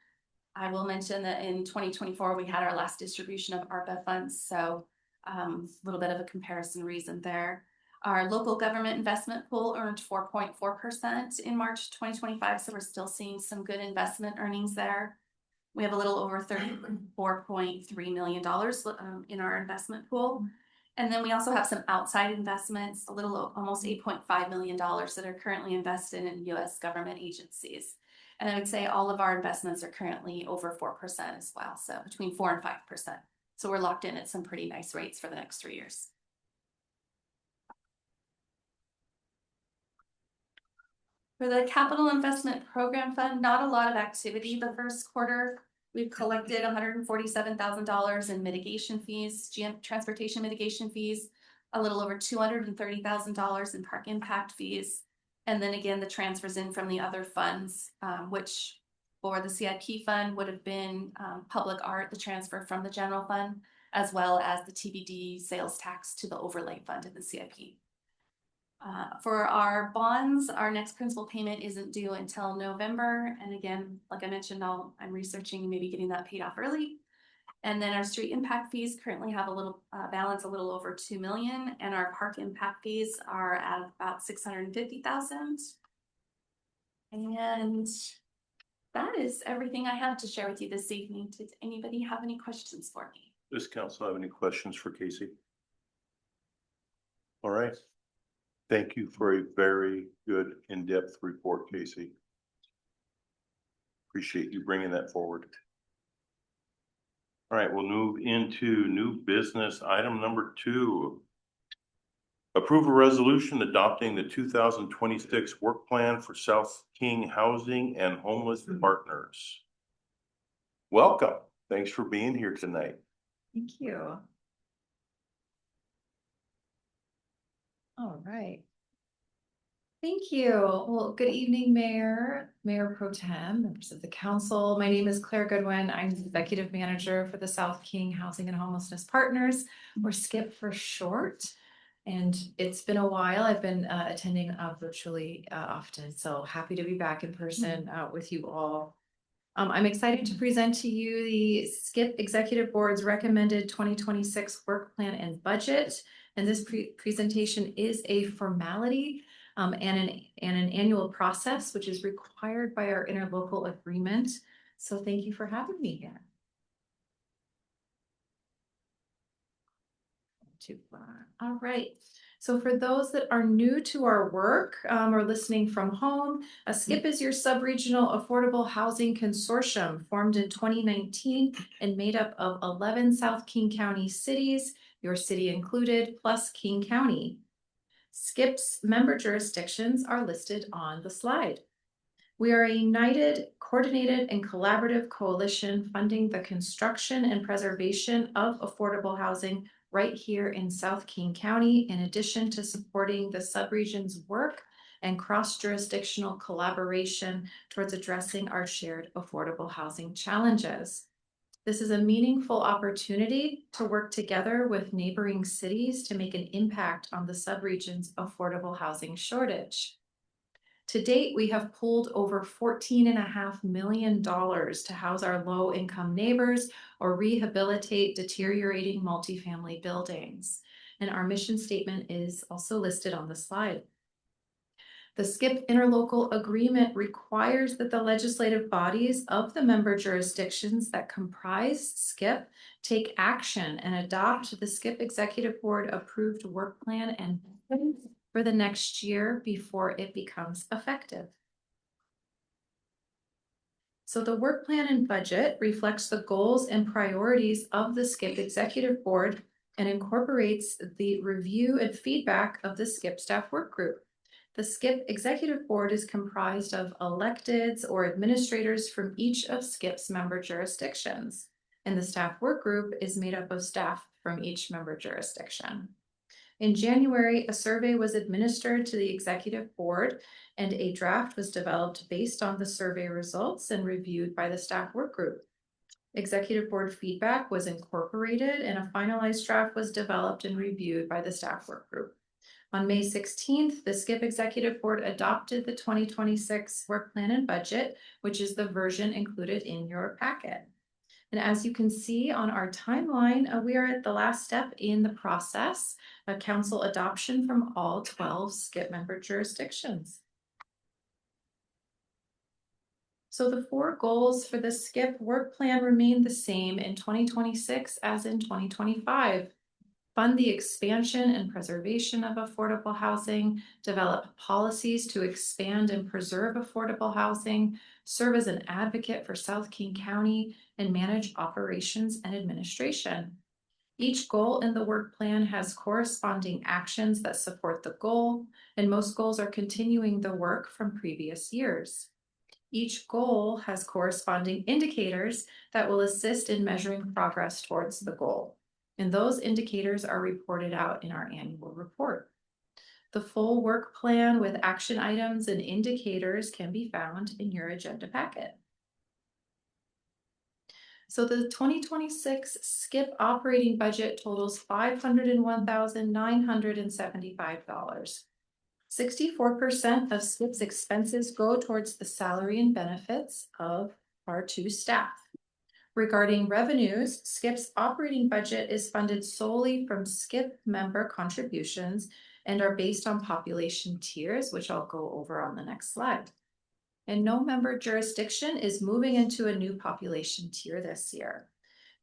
I will mention that in 2024, we had our last distribution of ARPA funds. So a little bit of a comparison reason there. Our local government investment pool earned 4.4% in March 2025. So we're still seeing some good investment earnings there. We have a little over $34.3 million in our investment pool. And then we also have some outside investments, almost $8.5 million that are currently invested in U.S. government agencies. And I would say all of our investments are currently over 4% as well. So between 4 and 5%. So we're locked in at some pretty nice rates for the next 3 years. For the Capital Investment Program Fund, not a lot of activity the first quarter. We've collected $147,000 in mitigation fees, transportation mitigation fees, a little over $230,000 in park impact fees. And then again, the transfers in from the other funds, which for the CIP fund would have been public art, the transfer from the general fund, as well as the TBD sales tax to the overlay fund in the CIP. For our bonds, our next principal payment isn't due until November. And again, like I mentioned, I'm researching maybe getting that paid off early. And then our street impact fees currently have a little balance, a little over 2 million. And our park impact fees are at about 650,000. And that is everything I have to share with you this evening. Does anybody have any questions for me? Does council have any questions for Casey? All right. Thank you for a very good in-depth report, Casey. Appreciate you bringing that forward. All right, we'll move into new business. Item number 2. Approve a resolution adopting the 2026 work plan for South King Housing and Homeless Partners. welcome. Thanks for being here tonight. Thank you. All right. Thank you. Well, good evening, Mayor Pro Tem, members of the council. My name is Claire Goodwin. I'm the Executive Manager for the South King Housing and Homelessness Partners, or SKIP for short. And it's been a while. I've been attending virtually often, so happy to be back in person with you all. I'm excited to present to you the SKIP Executive Board's recommended 2026 work plan and budget. And this presentation is a formality and an annual process, which is required by our interlocal agreement. So thank you for having me here. Too far. All right. So for those that are new to our work or listening from home, SKIP is your sub-regional affordable housing consortium formed in 2019 and made up of 11 South King County cities, your city included, plus King County. SKIP's member jurisdictions are listed on the slide. We are a united, coordinated, and collaborative coalition funding the construction and preservation of affordable housing right here in South King County, in addition to supporting the subregion's work and cross-jurisdictional collaboration towards addressing our shared affordable housing challenges. This is a meaningful opportunity to work together with neighboring cities to make an impact on the subregion's affordable housing shortage. To date, we have pulled over $14.5 million to house our low-income neighbors or rehabilitate deteriorating multifamily buildings. And our mission statement is also listed on the slide. The SKIP interlocal agreement requires that the legislative bodies of the member jurisdictions that comprise SKIP take action and adopt the SKIP Executive Board approved work plan and for the next year before it becomes effective. So the work plan and budget reflects the goals and priorities of the SKIP Executive Board and incorporates the review and feedback of the SKIP staff work group. The SKIP Executive Board is comprised of electeds or administrators from each of SKIP's member jurisdictions, and the staff work group is made up of staff from each member jurisdiction. In January, a survey was administered to the Executive Board, and a draft was developed based on the survey results and reviewed by the staff work group. Executive Board feedback was incorporated, and a finalized draft was developed and reviewed by the staff work group. On May 16th, the SKIP Executive Board adopted the 2026 work plan and budget, which is the version included in your packet. And as you can see on our timeline, we are at the last step in the process, a council adoption from all 12 SKIP member jurisdictions. So the 4 goals for the SKIP work plan remain the same in 2026 as in 2025. Fund the expansion and preservation of affordable housing, develop policies to expand and preserve affordable housing, serve as an advocate for South King County, and manage operations and administration. Each goal in the work plan has corresponding actions that support the goal, and most goals are continuing the work from previous years. Each goal has corresponding indicators that will assist in measuring progress towards the goal. And those indicators are reported out in our annual report. The full work plan with action items and indicators can be found in your agenda packet. So the 2026 SKIP operating budget totals $501,975. 64% of SKIP's expenses go towards the salary and benefits of our 2 staff. Regarding revenues, SKIP's operating budget is funded solely from SKIP member contributions and are based on population tiers, which I'll go over on the next slide. And no member jurisdiction is moving into a new population tier this year.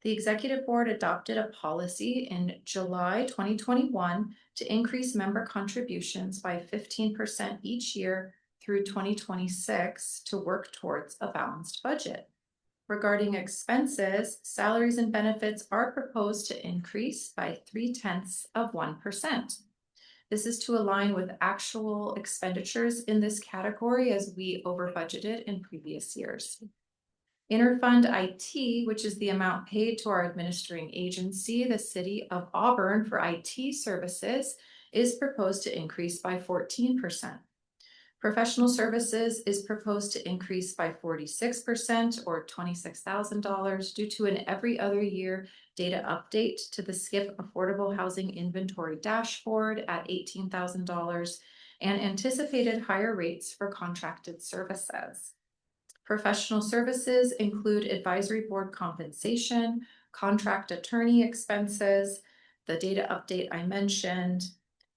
The Executive Board adopted a policy in July 2021 to increase member contributions by 15% each year through 2026 to work towards a balanced budget. Regarding expenses, salaries and benefits are proposed to increase by 0.3%. This is to align with actual expenditures in this category as we over budgeted in previous years. Interfund IT, which is the amount paid to our administering agency, the City of Auburn, for IT services, is proposed to increase by 14%. Professional services is proposed to increase by 46% or $26,000 due to an every other year data update to the SCIP Affordable Housing Inventory Dashboard at $18,000 and anticipated higher rates for contracted services. Professional services include advisory board compensation, contract attorney expenses, the data update I mentioned,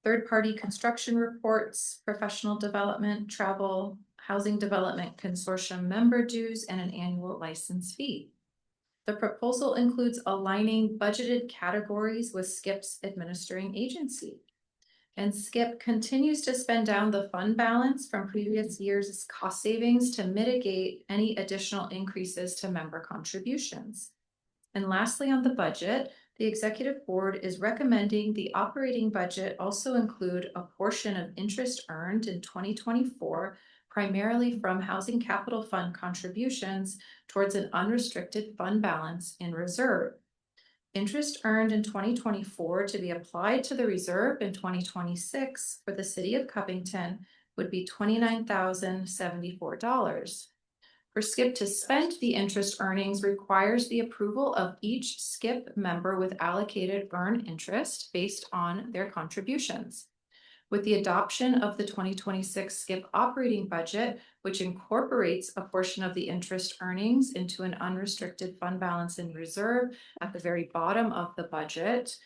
third-party construction reports, professional development, travel, housing development consortium member dues, and an annual license fee. The proposal includes aligning budgeted categories with SCIP's administering agency. And SCIP continues to spend down the fund balance from previous years' cost savings to mitigate any additional increases to member contributions. And lastly, on the budget, the executive board is recommending the operating budget also include a portion of interest earned in 2024, primarily from Housing Capital Fund contributions towards an unrestricted fund balance in reserve. Interest earned in 2024 to be applied to the reserve in 2026 for the city of Covington would be $29,074. For SCIP to spend the interest earnings requires the approval of each SCIP member with allocated earned interest based on their contributions. With the adoption of the 2026 SCIP operating budget, which incorporates a portion of the interest earnings into an unrestricted fund balance in reserve at the very bottom of the budget,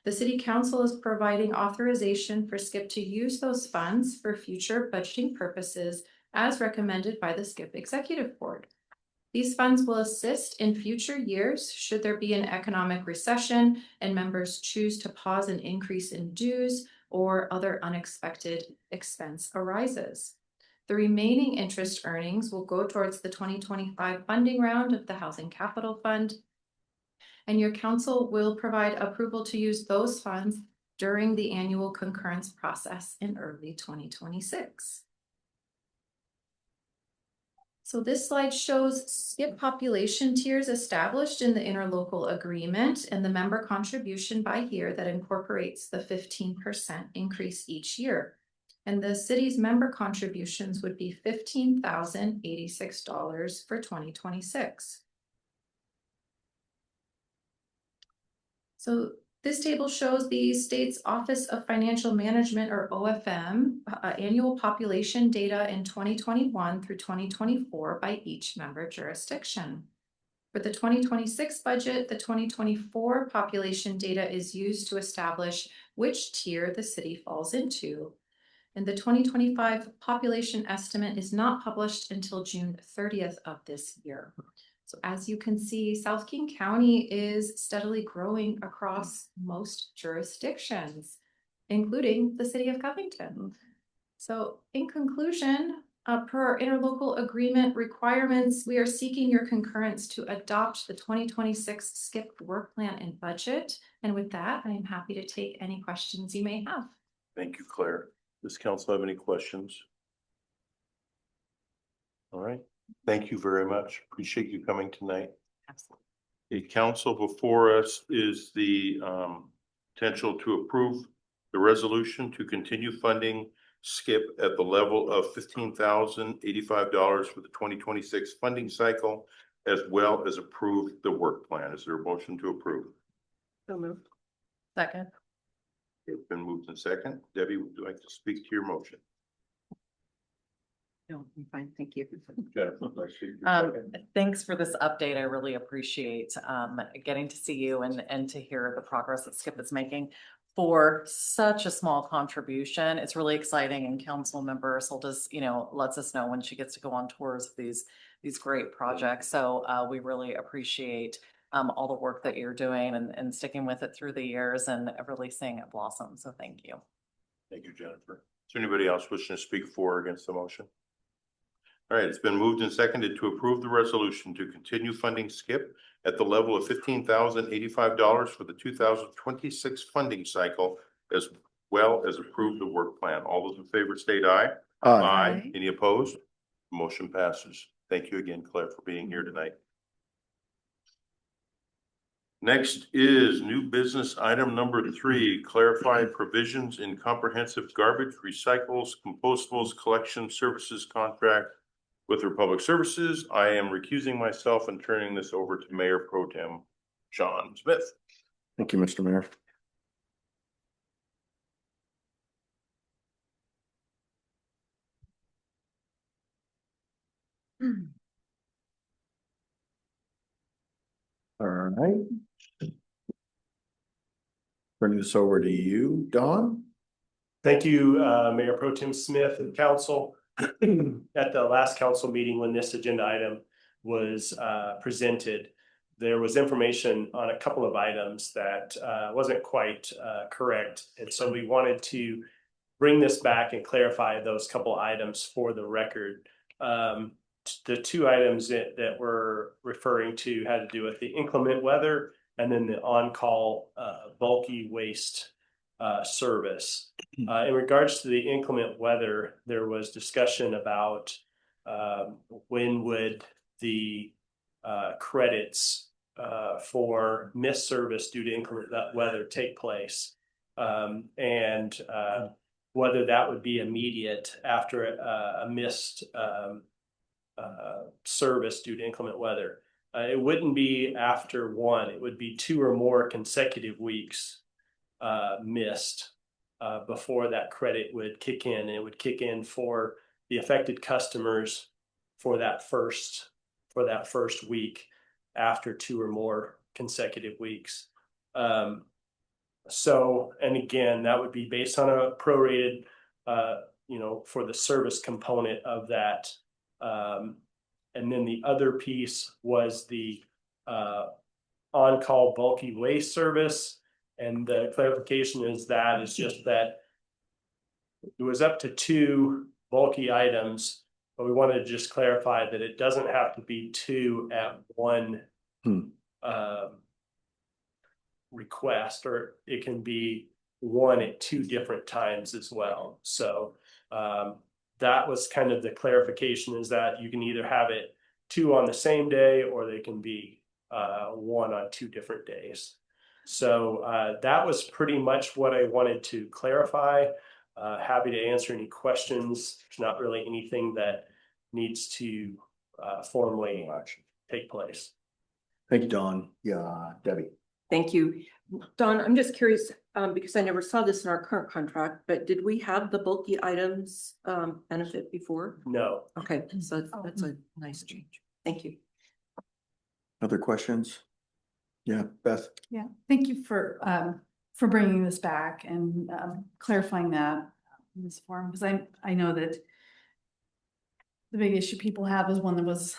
the City Council is providing authorization for SCIP to use those funds for future budgeting purposes as recommended by the SCIP Executive Board. These funds will assist in future years should there be an economic recession and members choose to pause an increase in dues or other unexpected expense arises. The remaining interest earnings will go towards the 2025 funding round of the Housing Capital Fund, and your council will provide approval to use those funds during the annual concurrence process in early 2026. So this slide shows SCIP population tiers established in the interlocal agreement and the member contribution by year that incorporates the 15% increase each year. And the city's member contributions would be $15,086 for 2026. So this table shows the state's Office of Financial Management, or OFM, annual population data in 2021 through 2024 by each member jurisdiction. For the 2026 budget, the 2024 population data is used to establish which tier the city falls into. And the 2025 population estimate is not published until June 30th of this year. So as you can see, South King County is steadily growing across most jurisdictions, including the city of Covington. So in conclusion, per our interlocal agreement requirements, we are seeking your concurrence to adopt the 2026 SCIP work plan and budget. And with that, I am happy to take any questions you may have. Thank you, Claire. Does council have any questions? All right. Thank you very much. Appreciate you coming tonight. Absolutely. The council before us is the potential to approve the resolution to continue funding SCIP at the level of $15,085 for the 2026 funding cycle, as well as approve the work plan. Is there a motion to approve? So moved. Second. It's been moved in second. Debbie, would you like to speak to your motion? No, I'm fine, thank you. Jennifer, would you like to speak to your second? Thanks for this update. I really appreciate getting to see you and to hear the progress that SCIP is making for such a small contribution. It's really exciting, and council member Soltis, lets us know when she gets to go on tours of these great projects. So we really appreciate all the work that you're doing and sticking with it through the years and really seeing it blossom. So thank you. Thank you, Jennifer. Is there anybody else wishing to speak for or against the motion? All right, it's been moved and seconded to approve the resolution to continue funding SCIP at the level of $15,085 for the 2026 funding cycle, as well as approve the work plan. All those in favor state aye. Aye. Any opposed? Motion passes. Thank you again, Claire, for being here tonight. Next is new business item number 3, clarify provisions in comprehensive garbage, recycles, compostables, collection services contract with Republic Services. I am recusing myself and turning this over to Mayor Pro Tem Sean Smith. Thank you, Mr. Mayor. All right. Turning this over to you, Don. Thank you, Mayor Pro Tem Smith and council. At the last council meeting, when this agenda item was presented, there was information on a couple of items that wasn't quite correct. And so we wanted to bring this back and clarify those couple items for the record. The two items that we're referring to had to do with the inclement weather and then the on-call bulky waste service. In regards to the inclement weather, there was discussion about when would the credits for missed service due to inclement weather take place, and whether that would be immediate after a missed service due to inclement weather. It wouldn't be after one, it would be 2 or more consecutive weeks missed before that credit would kick in. It would kick in for the affected customers for that first week after 2 or more consecutive weeks. So, and again, that would be based on a prorated, for the service component of that. And then the other piece was the on-call bulky waste service. And the clarification is that it's just that it was up to 2 bulky items, but we wanted to just clarify that it doesn't have to be 2 at one request, or it can be 1 at 2 different times as well. So that was kind of the clarification, is that you can either have it 2 on the same day, or they can be 1 on 2 different days. So that was pretty much what I wanted to clarify. Happy to answer any questions. There's not really anything that needs to formally take place. Thank you, Don. Yeah, Debbie. Thank you. Don, I'm just curious, because I never saw this in our current contract, but did we have the bulky items benefit before? No. Okay, so that's a nice change. Thank you. Other questions? Yeah, Beth. Yeah, thank you for bringing this back and clarifying that in this form, because I know that the big issue people have is one that was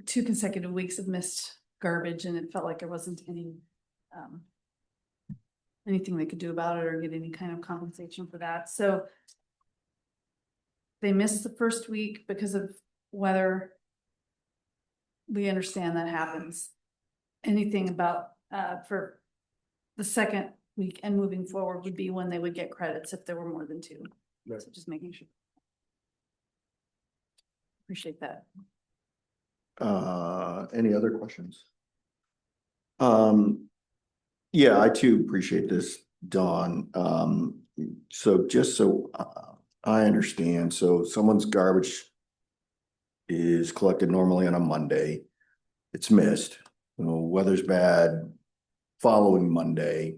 2 consecutive weeks of missed garbage, and it felt like there wasn't anything they could do about it or get any kind of compensation for that. So they missed the first week because of weather. We understand that happens. Anything about for the second week and moving forward would be when they would get credits if there were more than 2. Right. So just making sure. Appreciate that. Any other questions? Yeah, I too appreciate this, Dawn. So just so I understand, so someone's garbage is collected normally on a Monday. It's missed. You know, weather's bad. Following Monday,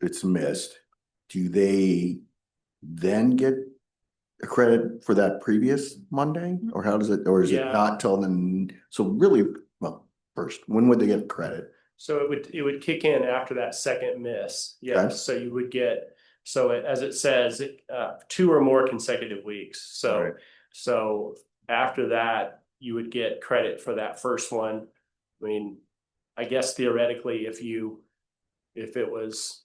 it's missed. Do they then get a credit for that previous Monday, or how does it? Or is it not till then? So really, well, first, when would they get credit? So it would kick in after that second miss. Yes. Okay. So you would get, so as it says, 2 or more consecutive weeks. So, right. So after that, you would get credit for that first one. I mean, I guess theoretically, if it was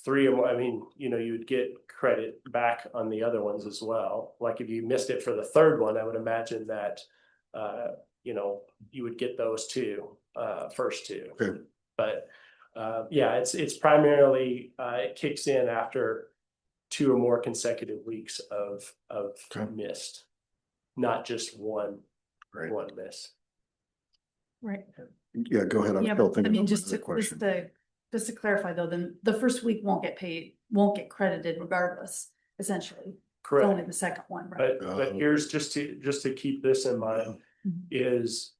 3 or more, I mean, you would get credit back on the other ones as well. Like if you missed it for the third one, I would imagine that, you would get those 2. First 2. Okay. But yeah, it's primarily it kicks in after 2 or more consecutive weeks of missed, not just one miss. Right. Yeah, go ahead. I'm Yeah, still but I thinking mean, of just another to, question. just to clarify though, then the first week won't get paid, won't get credited regardless, essentially. It's Correct. only the second one, right? But here's just to keep this in mind is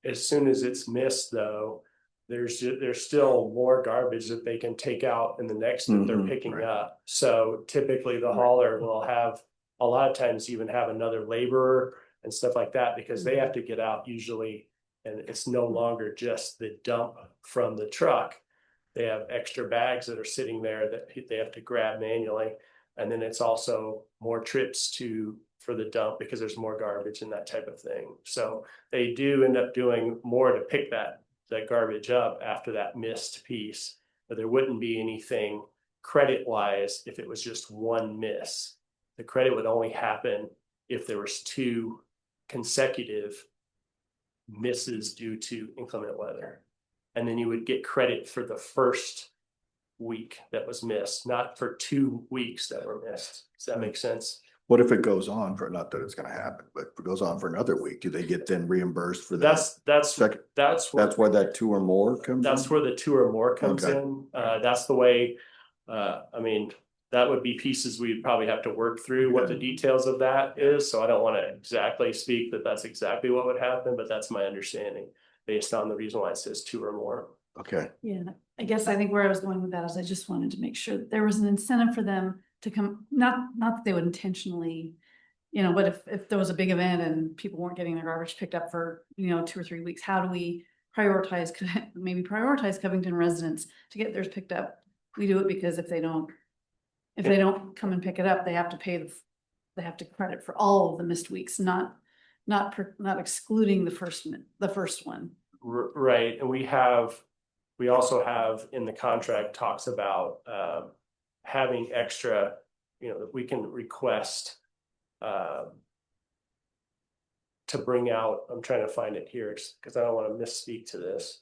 as soon as it's missed though, there's still more garbage that they can take out in the next that they're picking up. So typically the hauler will have a lot of times even have another laborer and stuff like that because they have to get out usually. And it's no longer just the dump from the truck. They have extra bags that are sitting there that they have to grab manually. And then it's also more trips for the dump because there's more garbage and that type of thing. So they do end up doing more to pick that garbage up after that missed piece. But there wouldn't be anything credit wise if it was just one miss. The credit would only happen if there was 2 consecutive misses due to inclement weather. And then you would get credit for the first week that was missed, not for 2 weeks that were missed. Does that make sense? What if it goes on for, not that it's gonna happen, but if it goes on for another week, do they get then reimbursed for that? That's Where that 2 or more comes in? That's where the 2 or more comes Okay. in. That's the way, I mean, that would be pieces we'd probably have to work through what the details of that is. So I don't want to exactly speak that that's exactly what would happen, but that's my understanding based on the reason why it says 2 or more. Okay. Yeah, I guess I think where I was going with that is I just wanted to make sure that there was an incentive for them to come, not that they would intentionally, but if there was a big event and people weren't getting their garbage picked up for, 2 or 3 weeks, how do we maybe prioritize Covington residents to get theirs picked up? We do it because if they don't come and pick it up, they have to they have to credit for all of the missed weeks, not excluding the first one. Right, and we also have in the contract talks about having extra, that we can request to bring out, I'm trying to find it here because I don't want to misspeak to this.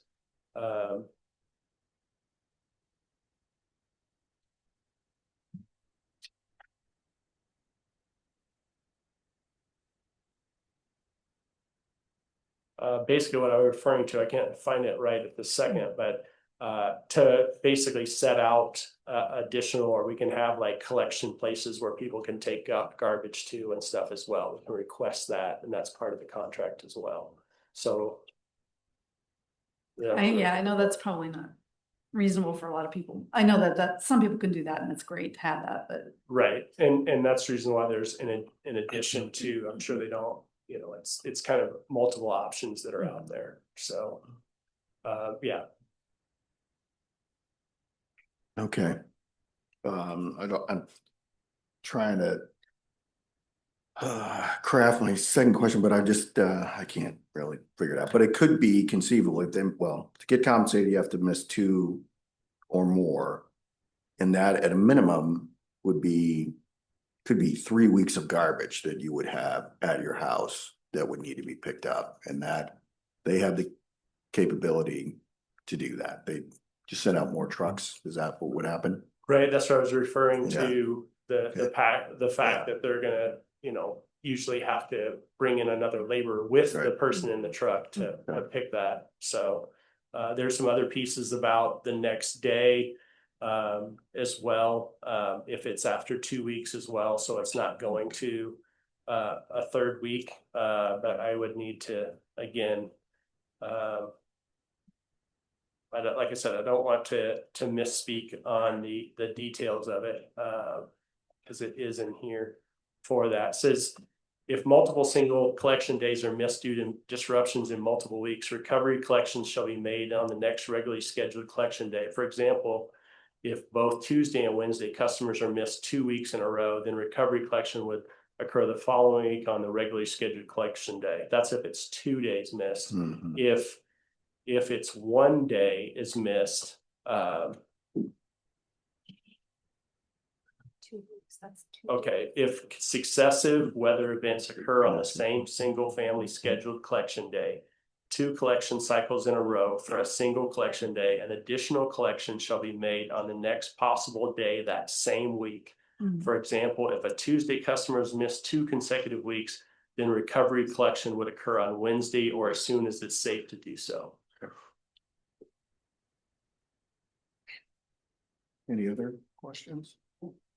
Basically what I'm referring to, I can't find it right at the second, but to basically set out additional, or we can have like collection places where people can take up garbage to and stuff as well. We can request that, and that's part of the contract as well. So. I know that's probably not reasonable for a lot of people. I know that some people can do that and it's great to have that, but. Right, and that's the reason why there's in addition to, I'm sure they don't, it's kind of multiple options that are out there. So, yeah. Okay. I'm trying to craft my second question, but I can't really figure it out. But it could be conceivable if to get compensated, you have to miss 2 or more. And that at a minimum could be 3 weeks of garbage that you would have at your house that would need to be picked up. And that they have the capability to do that. They just send out more trucks. Is that what would happen? Right, that's what I was referring to, the fact that they're gonna, usually have to bring in another laborer with the person in the truck to pick that. So there's some other pieces about the next day as well, if it's after 2 weeks as well, so it's not going to a 3rd week, but I would need to, again, like I said, I don't want to misspeak on the details of it, because it is in here for that. It says, if multiple single collection days are missed due to disruptions in multiple weeks, recovery collections shall be made on the next regularly scheduled collection day. For example, if both Tuesday and Wednesday customers are missed 2 weeks in a row, then recovery collection would occur the following week on the regularly scheduled collection day. That's if it's 2 days missed. If it's 1 day is missed, 2 weeks, that's 2. okay, if successive weather events occur on the same single family scheduled collection day, 2 collection cycles in a row for a single collection day, an additional collection shall be made on the next possible day that same week. For example, if a Tuesday customer has missed 2 consecutive weeks, then recovery collection would occur on Wednesday or as soon as it's safe to do so. Any other questions?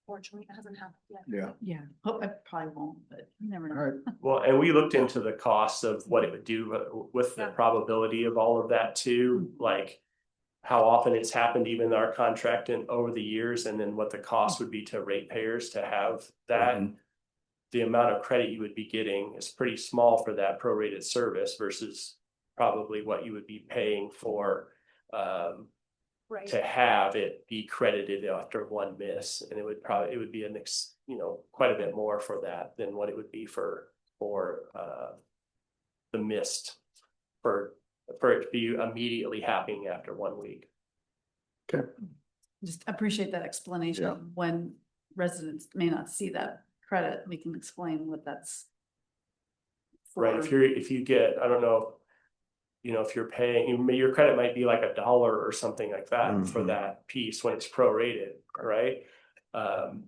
Fortunately, it hasn't happened yet. Yeah. Yeah, hope I probably won't, but you never All know. right. Well, and we looked into the cost of what it would do with the Yeah. probability of all of that too, like how often it's happened, even our contract and over the years, and then what the cost would be to ratepayers to have that. Mhm. The amount of credit you would be getting is pretty small for that prorated service versus probably what you would be paying for Right. to have it be credited after one miss. And it would be quite a bit more for that than what it would be for the missed for it to be immediately happening after 1 week. Okay. Just appreciate that explanation. Yeah. When residents may not see that credit, we can explain what that's for. Right, if you get, I don't know, if you're paying, your credit might be like $1 or something like that for Mhm. that piece when it's prorated, right?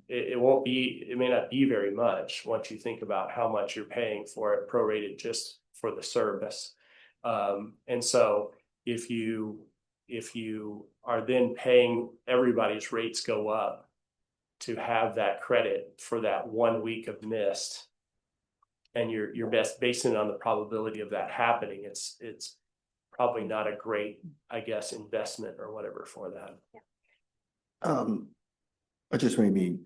It may not be very much once you think about how much you're paying for it prorated just for the service. And so if you are then paying, everybody's rates go up to have that credit for that 1 week of missed, and you're basing it on the probability of that happening, it's probably not a great, I guess, investment or whatever for that. It just made me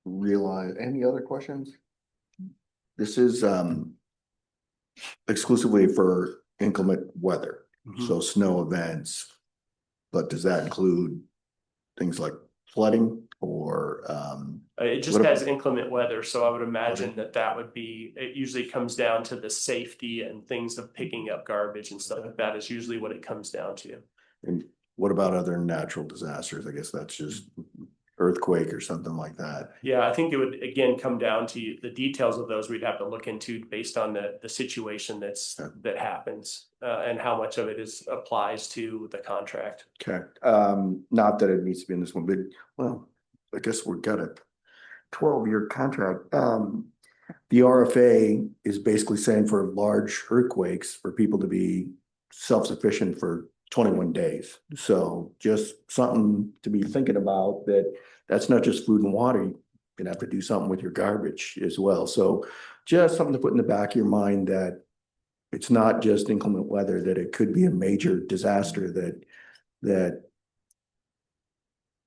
realize, any other questions? This is exclusively for inclement weather, so snow events. But does that include things like flooding or It just what has inclement weather, so I would imagine Okay. that would be, it usually comes down to the safety and things of picking up garbage and stuff like that is usually what it comes down to. and what about other natural disasters? I guess that's just earthquake or something like that. Yeah, I think it would again come down to the details of those we'd have to look into based on the situation that happens and how much of it applies to the contract. Okay, not that it needs to be in this one, but well, I guess we've got a 12-year contract. The RFA is basically saying for large earthquakes, for people to be self-sufficient for 21 days. So just something to be thinking about, that's not just food and water. You're gonna have to do something with your garbage as well. So just something to put in the back of your mind that it's not just inclement weather, that it could be a major disaster that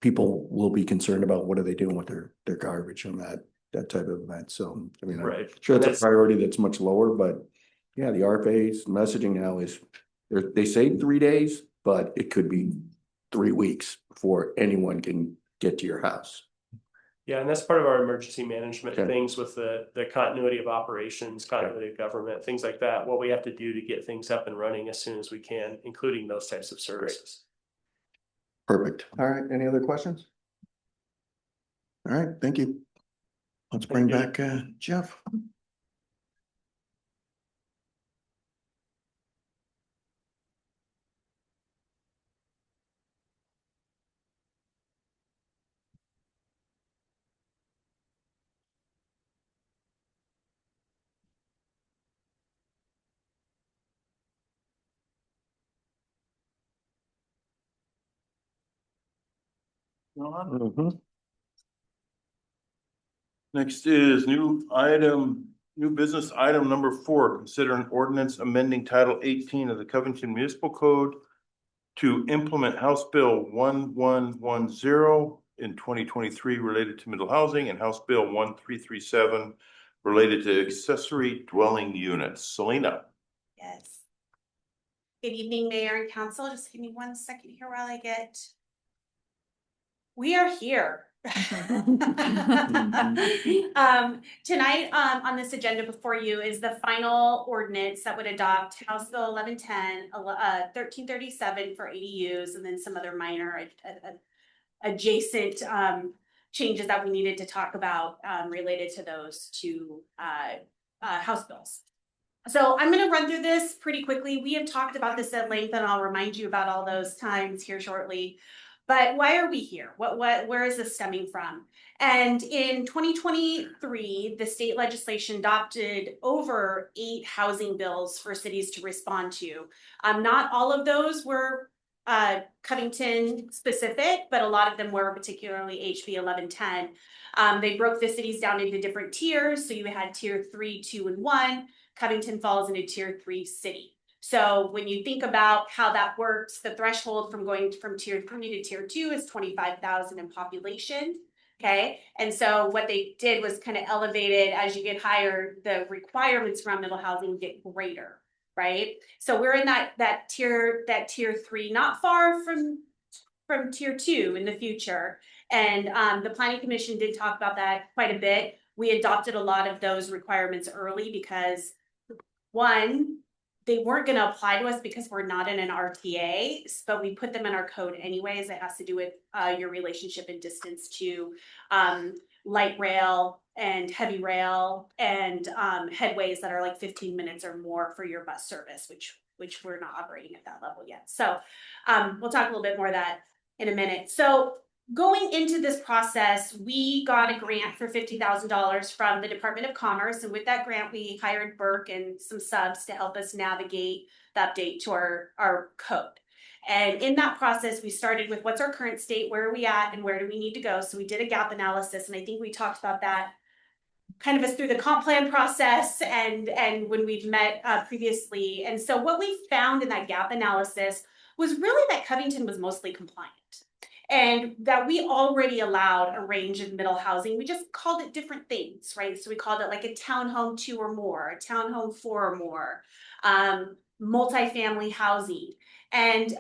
people will be concerned about. What are they doing with their garbage on that type of event? So, I mean, Right. I'm sure it's a priority that's much lower, but yeah, the RFA's messaging now is they say 3 days, but it could be 3 weeks before anyone can get to your house. Yeah, and that's part of our emergency management Okay. things with the continuity of operations, continuity of government, things like that. What we have to do to get things up and running as soon as we can, including those types of services. Perfect. All right. Any other questions? All right. Thank you. Let's bring back Jeff. Mhm. Next is new business item number 4, consider an ordinance amending Title 18 of the Covington Municipal Code to implement House Bill 1110 in 2023 related to middle housing and House Bill 1337 related to accessory dwelling units. Selena. Yes. Good evening, Mayor and Council. Just give me 1 second here while I get. We are here. Tonight, on this agenda before you is the final ordinance that would adopt House Bill 1110, 1337 for ADUs, and then some other minor adjacent changes that we needed to talk about related to those two House bills. So I'm going to run through this pretty quickly. We have talked about this at length, and I'll remind you about all those times here shortly. But why are we here? Where is this stemming from? And in 2023, the state legislation adopted over 8 housing bills for cities to respond to. Not all of those were Covington specific, but a lot of them were, particularly HB 1110. They broke the cities down into different tiers. So you had tier 3, 2, and 1. Covington falls into tier 3 city. So when you think about how that works, the threshold from going from tier 3 to tier 2 is 25,000 in population. Okay. And so what they did was kind of elevated as you get higher, the requirements around middle housing get greater. Right. So we're in that tier 3, not far from tier 2 in the future. And the Planning Commission did talk about that quite a bit. We adopted a lot of those requirements early because, one, they weren't going to apply to us because we're not in an RTA, but we put them in our code anyways. It has to do with your relationship and distance to light rail and heavy rail and headways that are like 15 minutes or more for your bus service, which we're not operating at that level yet. So we'll talk a little bit more of that in a minute. So going into this process, we got a grant for $50,000 from the Department of Commerce. And with that grant, we hired Burke and some subs to help us navigate the update to our code. And in that process, we started with what's our current state, where are we at, and where do we need to go? So we did a gap analysis, and I think we talked about that kind of as through the comp plan process and when we've met previously. And so what we found in that gap analysis was really that Covington was mostly compliant. And that we already allowed a range of middle housing. We just called it different things, right? So we called it like a townhome 2 or more, a townhome 4 or more, multifamily housing. And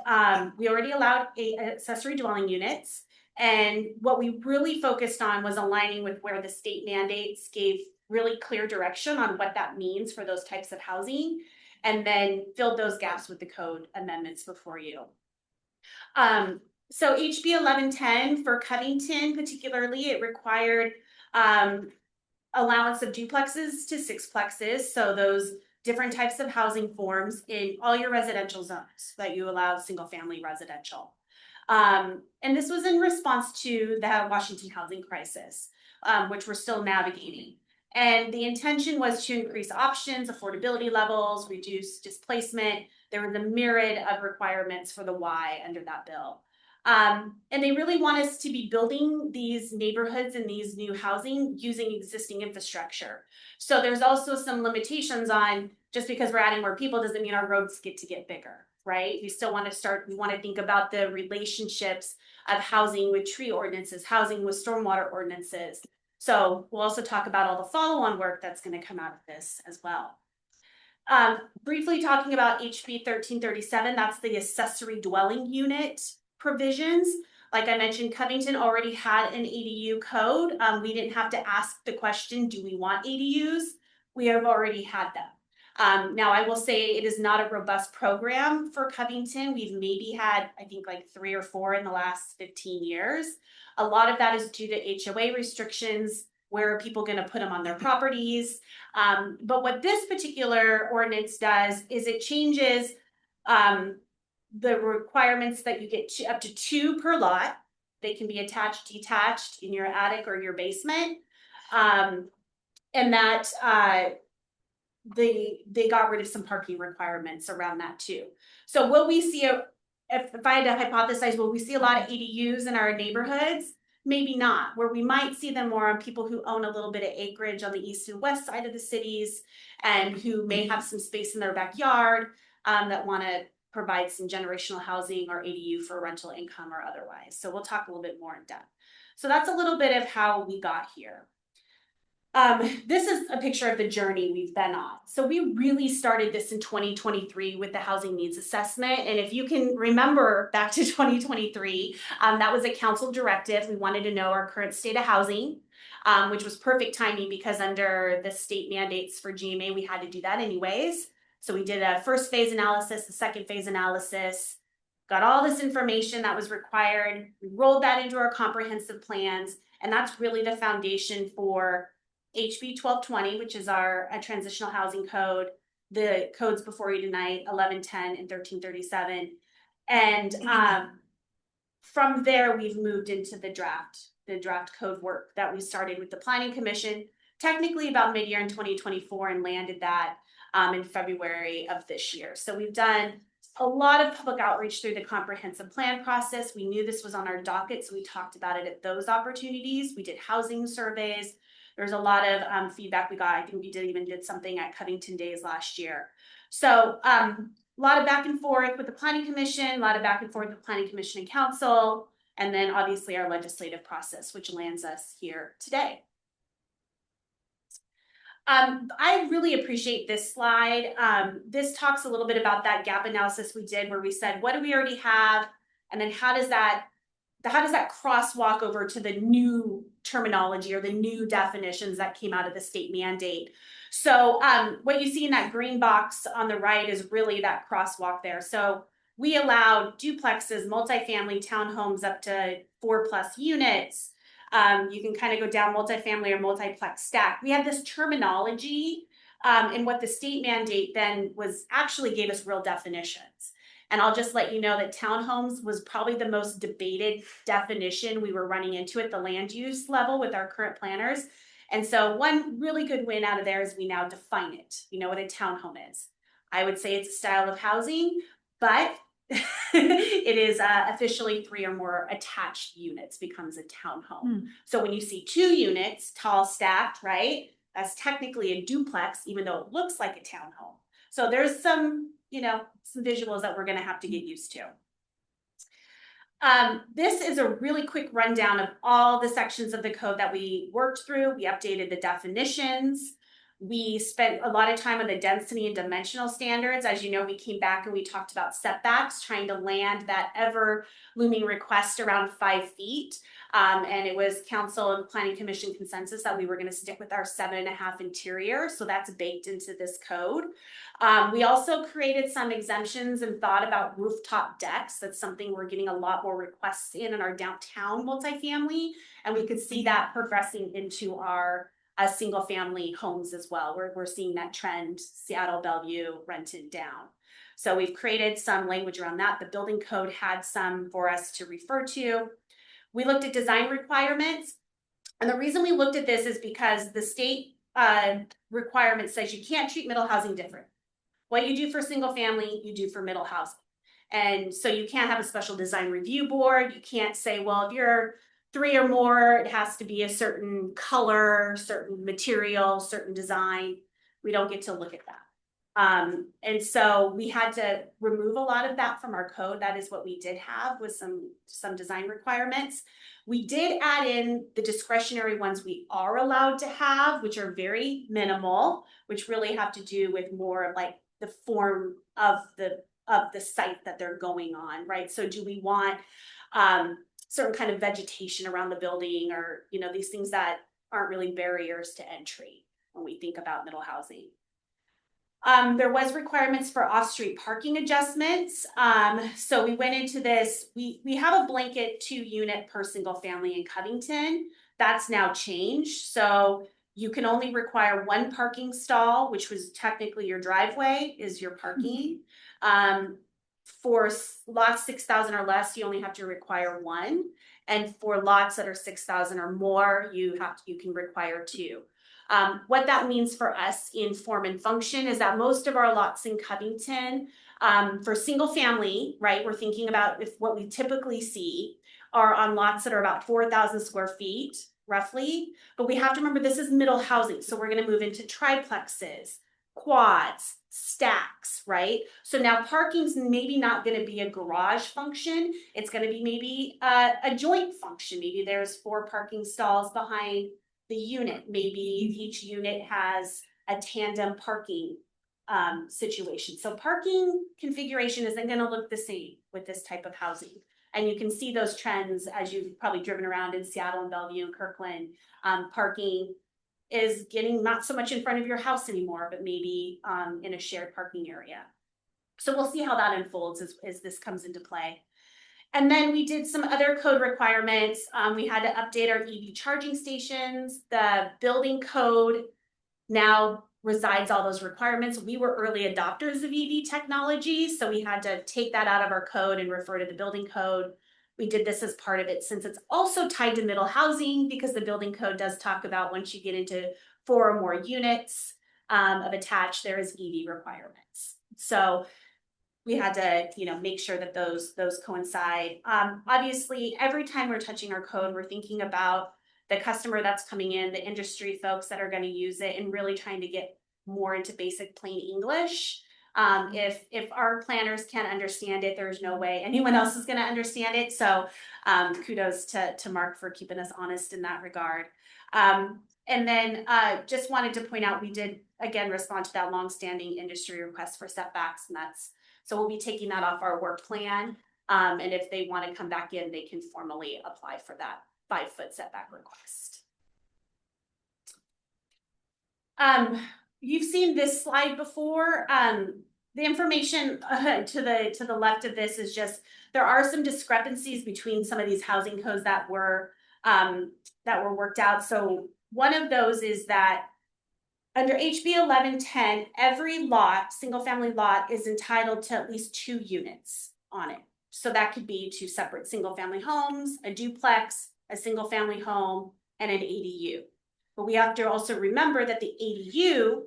we already allowed accessory dwelling units. And what we really focused on was aligning with where the state mandates gave really clear direction on what that means for those types of housing, and then filled those gaps with the code amendments before you. So HB 1110 for Covington particularly, it required allowance of duplexes to sixplexes. So those different types of housing forms in all your residential zones that you allow single family residential. And this was in response to the Washington housing crisis, which we're still navigating. And the intention was to increase options, affordability levels, reduce displacement. There was a myriad of requirements for the Y under that bill. And they really want us to be building these neighborhoods and these new housing using existing infrastructure. So there's also some limitations on just because we're adding more people doesn't mean our roads get bigger, right? We still want to we want to think about the relationships of housing with tree ordinances, housing with stormwater ordinances. So we'll also talk about all the follow-on work that's going to come out of this as well. Briefly talking about HB 1337, that's the accessory dwelling unit provisions. Like I mentioned, Covington already had an ADU code. We didn't have to ask the question, do we want ADUs? We have already had them. Now I will say it is not a robust program for Covington. We've maybe had, I think, like 3 or 4 in the last 15 years. A lot of that is due to HOA restrictions. Where are people going to put them on their properties? But what this particular ordinance does is it changes the requirements that you get up to 2 per lot. They can be attached, detached in your attic or your basement. And that they got rid of some parking requirements around that too. So will we see if I had to hypothesize, will we see a lot of ADUs in our neighborhoods? Maybe not. Where we might see them more on people who own a little bit of acreage on the east and west side of the cities and who may have some space in their backyard that want to provide some generational housing or ADU for rental income or otherwise. So we'll talk a little bit more in depth. So that's a little bit of how we got here. This is a picture of the journey we've been on. So we really started this in 2023 with the housing needs assessment. And if you can remember back to 2023, that was a council directive. We wanted to know our current state of housing, which was perfect timing because under the state mandates for GMA, we had to do that anyways. So we did a first phase analysis, the second phase analysis, got all this information that was required. We rolled that into our comprehensive plans. And that's really the foundation for HB 1220, which is our transitional housing code, the codes before you tonight, 1110 and 1337. And From there, we've moved into the draft code work that we started with the Planning Commission, technically about mid-year in 2024, and landed that in February of this year. So we've done a lot of public outreach through the comprehensive plan process. We knew this was on our docket, so we talked about it at those opportunities. We did housing surveys. There's a lot of feedback we got. I think we did something at Covington Days last year. So a lot of back and forth with the Planning Commission, a lot of back and forth with Planning Commission and Council, and then obviously our legislative process, which lands us here today. I really appreciate this slide. This talks a little bit about that gap analysis we did where we said, what do we already have? And then how does that crosswalk over to the new terminology or the new definitions that came out of the state mandate? So what you see in that green box on the right is really that crosswalk there. So we allowed duplexes, multifamily townhomes up to 4+ units. You can kind of go down multifamily or multiplex stack. We had this terminology and what the state mandate then was actually gave us real definitions. And I'll just let you know that townhomes was probably the most debated definition we were running into at the land use level with our current planners. And so one really good win out of there is we now define it. You know what a townhome is. I would say it's a style of housing, but it is officially 3 or more attached units becomes a townhome. So when you see 2 units, tall stacked, right? That's technically a duplex, even though it looks like a townhome. So there's some, some visuals that we're going to have to get used to. This is a really quick rundown of all the sections of the code that we worked through. We updated the definitions. We spent a lot of time on the density and dimensional standards. As you know, we came back and we talked about setbacks, trying to land that ever looming request around 5 feet. And it was council and planning commission consensus that we were going to stick with our 7.5 interior. So that's baked into this code. We also created some exemptions and thought about rooftop decks. That's something we're getting a lot more requests in our downtown multifamily. And we could see that progressing into our single family homes as well. We're seeing that trend, Seattle, Bellevue, rented down. So we've created some language around that. The building code had some for us to refer to. We looked at design requirements. And the reason we looked at this is because the state requirement says you can't treat middle housing different. What you do for single family, you do for middle housing. And so you can't have a special design review board. You can't say, well, if you're 3 or more, it has to be a certain color, certain material, certain design. We don't get to look at that. And so we had to remove a lot of that from our code. That is what we did have with some design requirements. We did add in the discretionary ones we are allowed to have, which are very minimal, which really have to do with more like the form of the site that they're going on, right? So do we want certain kind of vegetation around the building, or these things that aren't really barriers to entry when we think about middle housing. There was requirements for off-street parking adjustments. So we went into this, we have a blanket 2 unit per single family in Covington. That's now changed. So you can only require 1 parking stall, which was technically your driveway is your parking. For lots 6,000 or less, you only have to require 1. And for lots that are 6,000 or more, you can require 2. What that means for us in form and function is that most of our lots in Covington, for single family, right, we're thinking about if what we typically see are on lots that are about 4,000 square feet, roughly. But we have to remember this is middle housing. So we're going to move into triplexes, quads, stacks, right? So now parking's maybe not going to be a garage function. It's going to be maybe a joint function. Maybe there's 4 parking stalls behind the unit. Maybe each unit has a tandem parking situation. So parking configuration isn't going to look the same with this type of housing. And you can see those trends as you've probably driven around in Seattle and Bellevue and Kirkland. Parking is getting not so much in front of your house anymore, but maybe in a shared parking area. So we'll see how that unfolds as this comes into play. And then we did some other code requirements. We had to update our EV charging stations. The building code now resides all those requirements. We were early adopters of EV technology, so we had to take that out of our code and refer to the building code. We did this as part of it since it's also tied to middle housing because the building code does talk about once you get into 4 or more units of attached, there is EV requirements. So we had to, make sure that those coincide. Obviously, every time we're touching our code, we're thinking about the customer that's coming in, the industry folks that are going to use it, and really trying to get more into basic plain English. If our planners can't understand it, there's no way anyone else is going to understand it. So kudos to Mark for keeping us honest in that regard. And then just wanted to point out, we did again respond to that longstanding industry request for setbacks, and so we'll be taking that off our work plan. And if they want to come back in, they can formally apply for that 5-foot setback request. You've seen this slide before. The information to the left of this is just, there are some discrepancies between some of these housing codes that were worked out. So one of those is that under HB 1110, every lot, single family lot, is entitled to at least 2 units on it. So that could be 2 separate single family homes, a duplex, a single family home, and an ADU. But we have to also remember that the ADU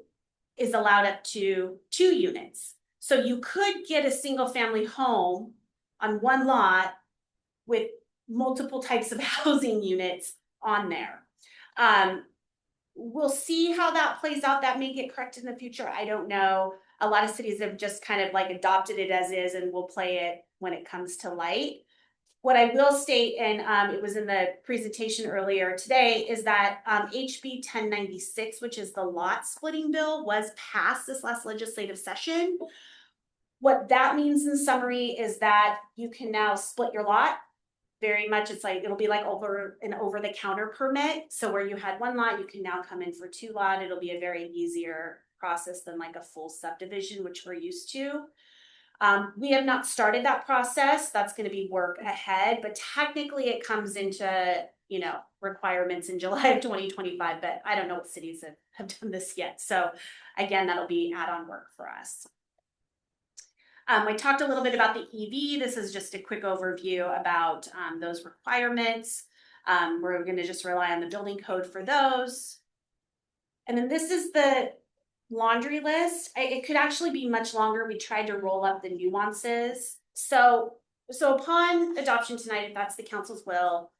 is allowed up to 2 units. So you could get a single family home on one lot with multiple types of housing units on there. We'll see how that plays out. That may get corrected in the future. I don't know. A lot of cities have just kind of like adopted it as is, and we'll play it when it comes to light. What I will state, and it was in the presentation earlier today, is that HB 1096, which is the lot splitting bill, was passed this last legislative session. What that means in summary is that you can now split your lot. Very much, it's like, it'll be like over the counter permit. So where you had 1 lot, you can now come in for 2 lot. It'll be a very easier process than like a full subdivision, which we're used to. We have not started that process. That's going to be work ahead, but technically it comes into, requirements in July of 2025, but I don't know what cities have done this yet. So again, that'll be add-on work for us. I talked a little bit about the EV. This is just a quick overview about those requirements. We're going to just rely on the building code for those. And then this is the laundry list. It could actually be much longer. We tried to roll up the nuances. So upon adoption tonight, if that's the council's will,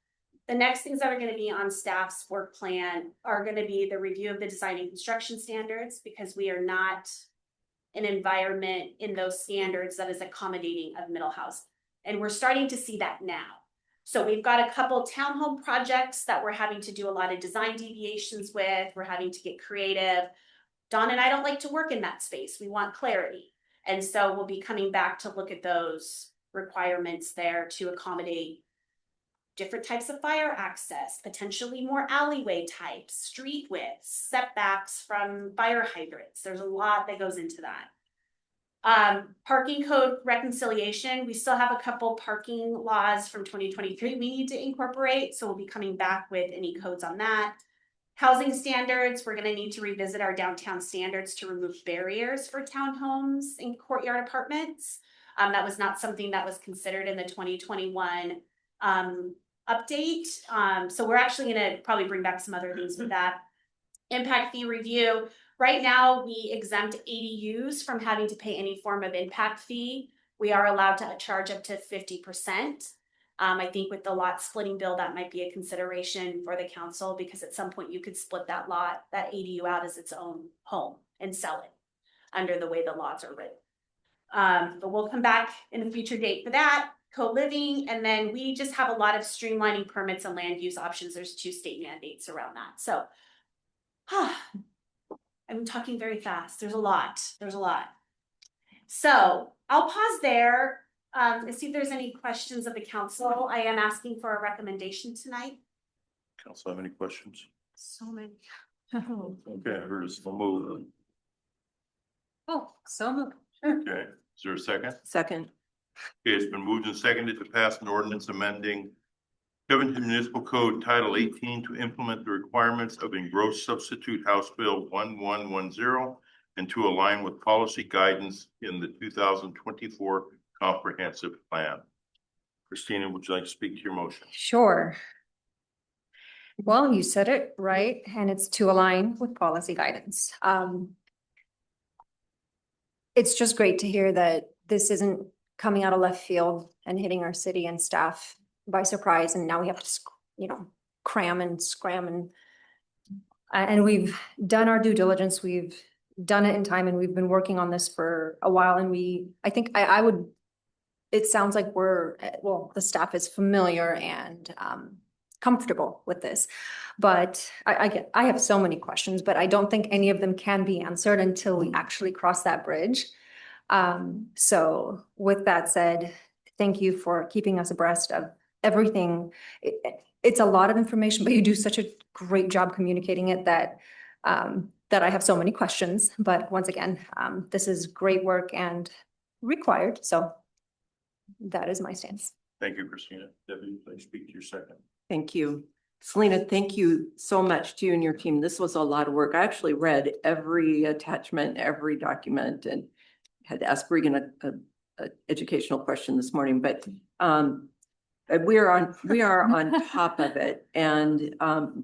the next things that are going to be on staff's work plan are going to be the review of the design and construction standards, because we are not an environment in those standards that is accommodating of middle house. And we're starting to see that now. So we've got a couple townhome projects that we're having to do a lot of design deviations with. We're having to get creative. Dawn and I don't like to work in that space. We want clarity. And so we'll be coming back to look at those requirements there to accommodate different types of fire access, potentially more alleyway types, street widths, setbacks from fire hydrants. There's a lot that goes into that. Parking code reconciliation. We still have a couple parking laws from 2023 we need to incorporate. So we'll be coming back with any codes on that. Housing standards. We're going to need to revisit our downtown standards to remove barriers for townhomes and courtyard apartments. That was not something that was considered in the 2021 update. So we're actually going to probably bring back some other things with that. Impact fee review. Right now, we exempt ADUs from having to pay any form of impact fee. We are allowed to charge up to 50%. I think with the lot splitting bill, that might be a consideration for the council, because at some point you could split that lot, that ADU out as its own home and sell it under the way the laws are written. But we'll come back in a future date for that. Co-living, and then we just have a lot of streamlining permits and land use options. There's 2 state mandates around that. So I'm talking very fast. There's a lot. So I'll pause there and see if there's any questions of the council. I am asking for a recommendation tonight. Council have any questions? So many. Okay, I heard a slow move. Oh, so moved. Okay, is there a second? Second. Okay, it's been moved and seconded to pass an ordinance amending Covington Municipal Code Title 18 to implement the requirements of engrossed substitute House Bill 1110 and to align with policy guidance in the 2024 comprehensive plan. Christina, would you like to speak to your motion? Sure. Well, you said it right, and it's to align with policy guidance. It's just great to hear that this isn't coming out of left field and hitting our city and staff by surprise, and now we have to, cram and scram and we've done our due diligence, we've done it in time, and we've been working on this for a while, and it sounds like the staff is familiar and comfortable with this. But I have so many questions, but I don't think any of them can be answered until we actually cross that bridge. So with that said, thank you for keeping us abreast of everything. It's a lot of information, but you do such a great job communicating it that I have so many questions. But once again, this is great work and required. So that is my stance. Thank you, Christina. Debbie, please speak to your second. Thank you. Selena, thank you so much to you and your team. This was a lot of work. I actually read every attachment, every document, and had to ask Regan a educational question this morning, but we are on top of it, and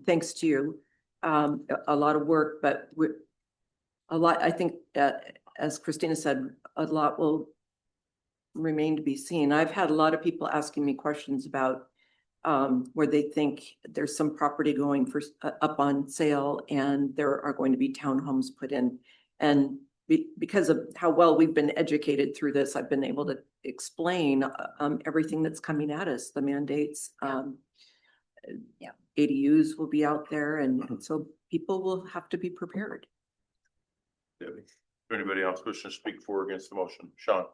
thanks to you, a lot of work, but I think as Christina said, a lot will remain to be seen. I've had a lot of people asking me questions about where they think there's some property going for up on sale, and there are going to be townhomes put in, and because of how well we've been educated through this, I've been able to explain everything that's coming at us, the mandates. ADUs will be out there, and so people will have to be prepared. Debbie, anybody else wishing to speak for or against the motion? Sean?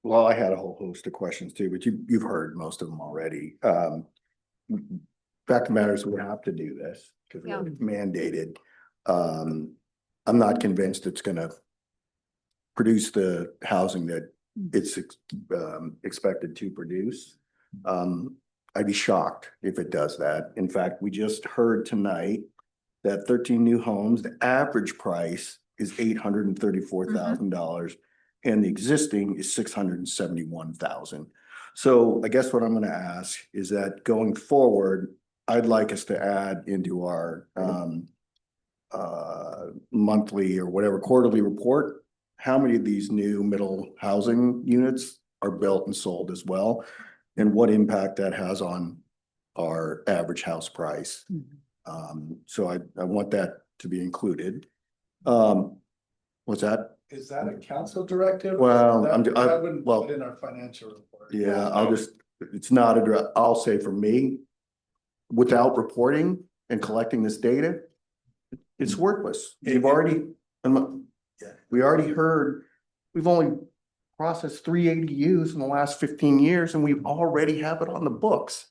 Well, I had a whole host of questions too, but you've heard most of them already. Fact of the matter is we have to do this because we're mandated. I'm not convinced it's gonna produce the housing that it's expected to produce. I'd be shocked if it does that. In fact, we just heard tonight that 13 new homes, the average price is $834,000 and the existing is $671,000. So I guess what I'm gonna ask is that going forward, I'd like us to add into our monthly or whatever quarterly report, how many of these new middle housing units are built and sold as well, and what impact that has on our average house price. So I want that to be included. What's that? Is that a council directive? Well, That wouldn't put in our financial report. Yeah, it's not I'll say for me, without reporting and collecting this data, it's worthless. We already heard, we've only processed 3 ADUs in the last 15 years, and we already have it on the books.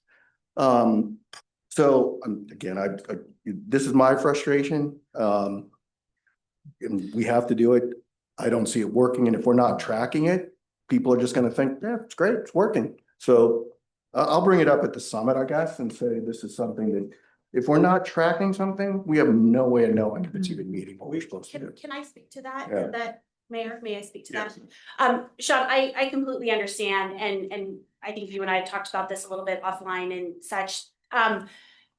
So again, this is my frustration. And we have to do it. I don't see it working, and if we're not tracking it, people are just going to think, yeah, it's great, it's working. So I'll bring it up at the summit, I guess, and say this is something that if we're not tracking something, we have no way of knowing if it's even meeting what we're supposed to do. Can I speak to that? Yeah. Mayor, may I speak to Yes. that? Sean, I completely understand, and I think you and I have talked about this a little bit offline and such.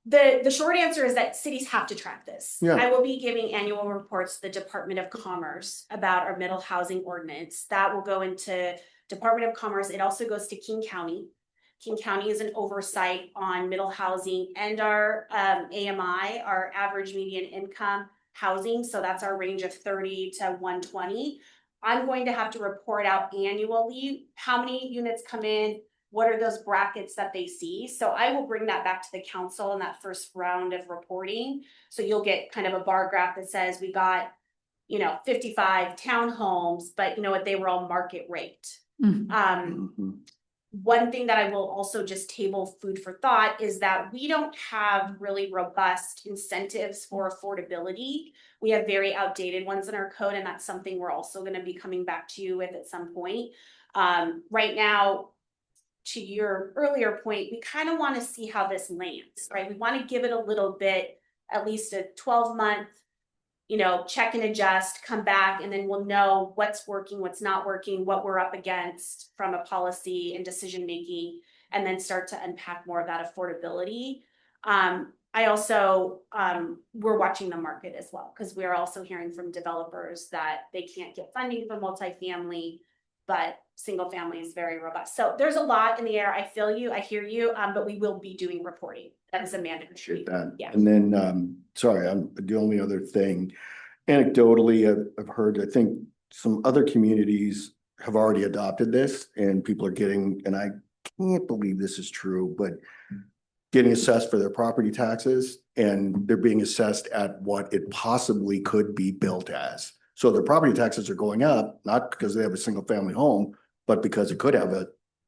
The short answer is that cities have to track this. Yeah. I will be giving annual reports to the Department of Commerce about our middle housing ordinance. That will go into Department of Commerce. It also goes to King County. King County is an oversight on middle housing and our AMI, our average median income housing. So that's our range of 30 to 120. I'm going to have to report out annually how many units come in, what are those brackets that they see. So I will bring that back to the council in that first round of reporting. So you'll get kind of a bar graph that says we got, 55 townhomes, but you know what, they were all market rate. One thing that I will also just table food for thought is that we don't have really robust incentives for affordability. We have very outdated ones in our code, and that's something we're also going to be coming back to you with at some point. Right now, to your earlier point, we kind of want to see how this lands, right? We want to give it a little bit, at least a 12-month check and adjust, come back, and then we'll know what's working, what's not working, what we're up against from a policy and decision making, and then start to unpack more of that affordability. I also, we're watching the market as well, because we are also hearing from developers that they can't get funding for multifamily, but single family is very robust. So there's a lot in the air. I feel you, I hear you, but we will be doing reporting. That is a mandatory. Appreciate that. Yeah. And then, sorry, I'm the only other thing. Anecdotally, I've heard, I think some other communities have already adopted this and people are getting, and I can't believe this is true, but getting assessed for their property taxes and they're being assessed at what it possibly could be built as. So their property taxes are going up, not because they have a single family home, but because it could have a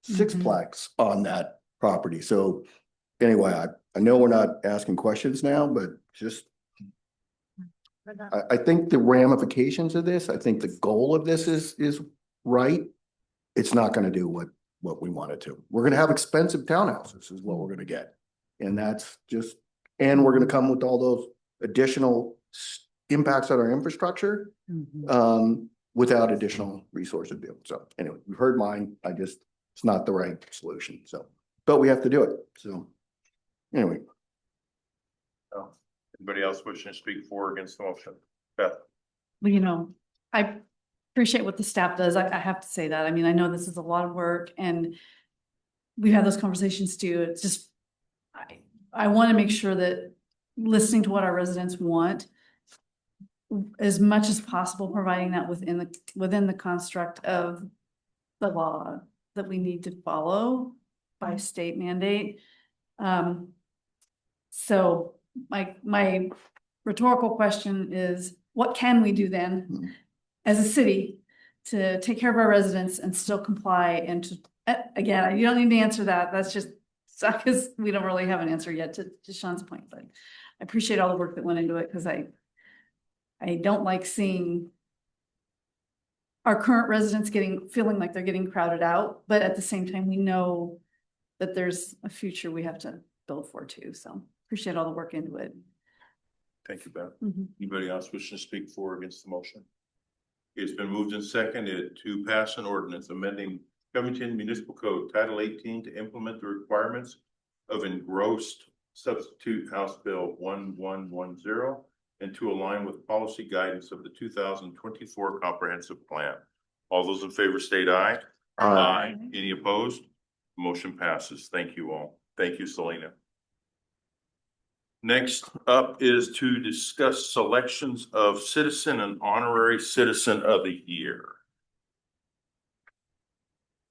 sixplex on that property. So anyway, I know we're not asking questions now, but just I think the ramifications of this, I think the goal of this is right. It's not gonna do what we want it to. We're gonna have expensive townhouses is what we're gonna get. And that's just, and we're gonna come with all those additional impacts on our infrastructure without additional resources. So anyway, we've heard mine. It's not the right solution. So, but we have to do it. So anyway. Anybody else wishing to speak for or against the motion? Beth? Well, I appreciate what the staff does. I have to say that. I mean, I know this is a lot of work and we've had those conversations too. It's just, I want to make sure that listening to what our residents want as much as possible, providing that within the construct of the law that we need to follow by state mandate. So my rhetorical question is, what can we do then as a city to take care of our residents and still comply? And to, again, you don't need to answer that. That's just because we don't really have an answer yet to Sean's point, but I appreciate all the work that went into it because I don't like seeing our current residents feeling like they're getting crowded out, but at the same time, we know that there's a future we have to build for too. So appreciate all the work into it. Thank you, Beth. Anybody else wishing to speak for or against the motion? It's been moved and seconded to pass an ordinance amending Covington Municipal Code Title 18 to implement the requirements of engrossed substitute House Bill 1110 and to align with policy guidance of the 2024 comprehensive plan. All those in favor state aye. Aye. Any opposed? Motion passes. Thank you all. Thank you, Selena. Next up is to discuss selections of citizen and honorary citizen of the year.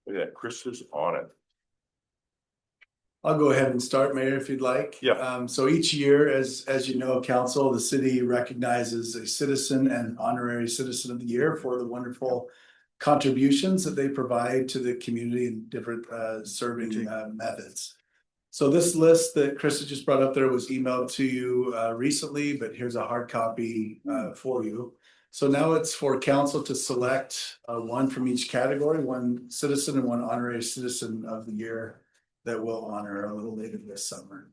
Look at that, Chris is on it. I'll go ahead and start, Mayor, if you'd like. Yeah. So each year, as you know, council, the city recognizes a citizen and honorary citizen of the year for the wonderful contributions that they provide to the community in different serving methods. So this list that Krista just brought up there was emailed to you recently, but here's a hard copy for you. So now it's for council to select one from each category, one citizen and one honorary citizen of the year that we'll honor a little later this summer.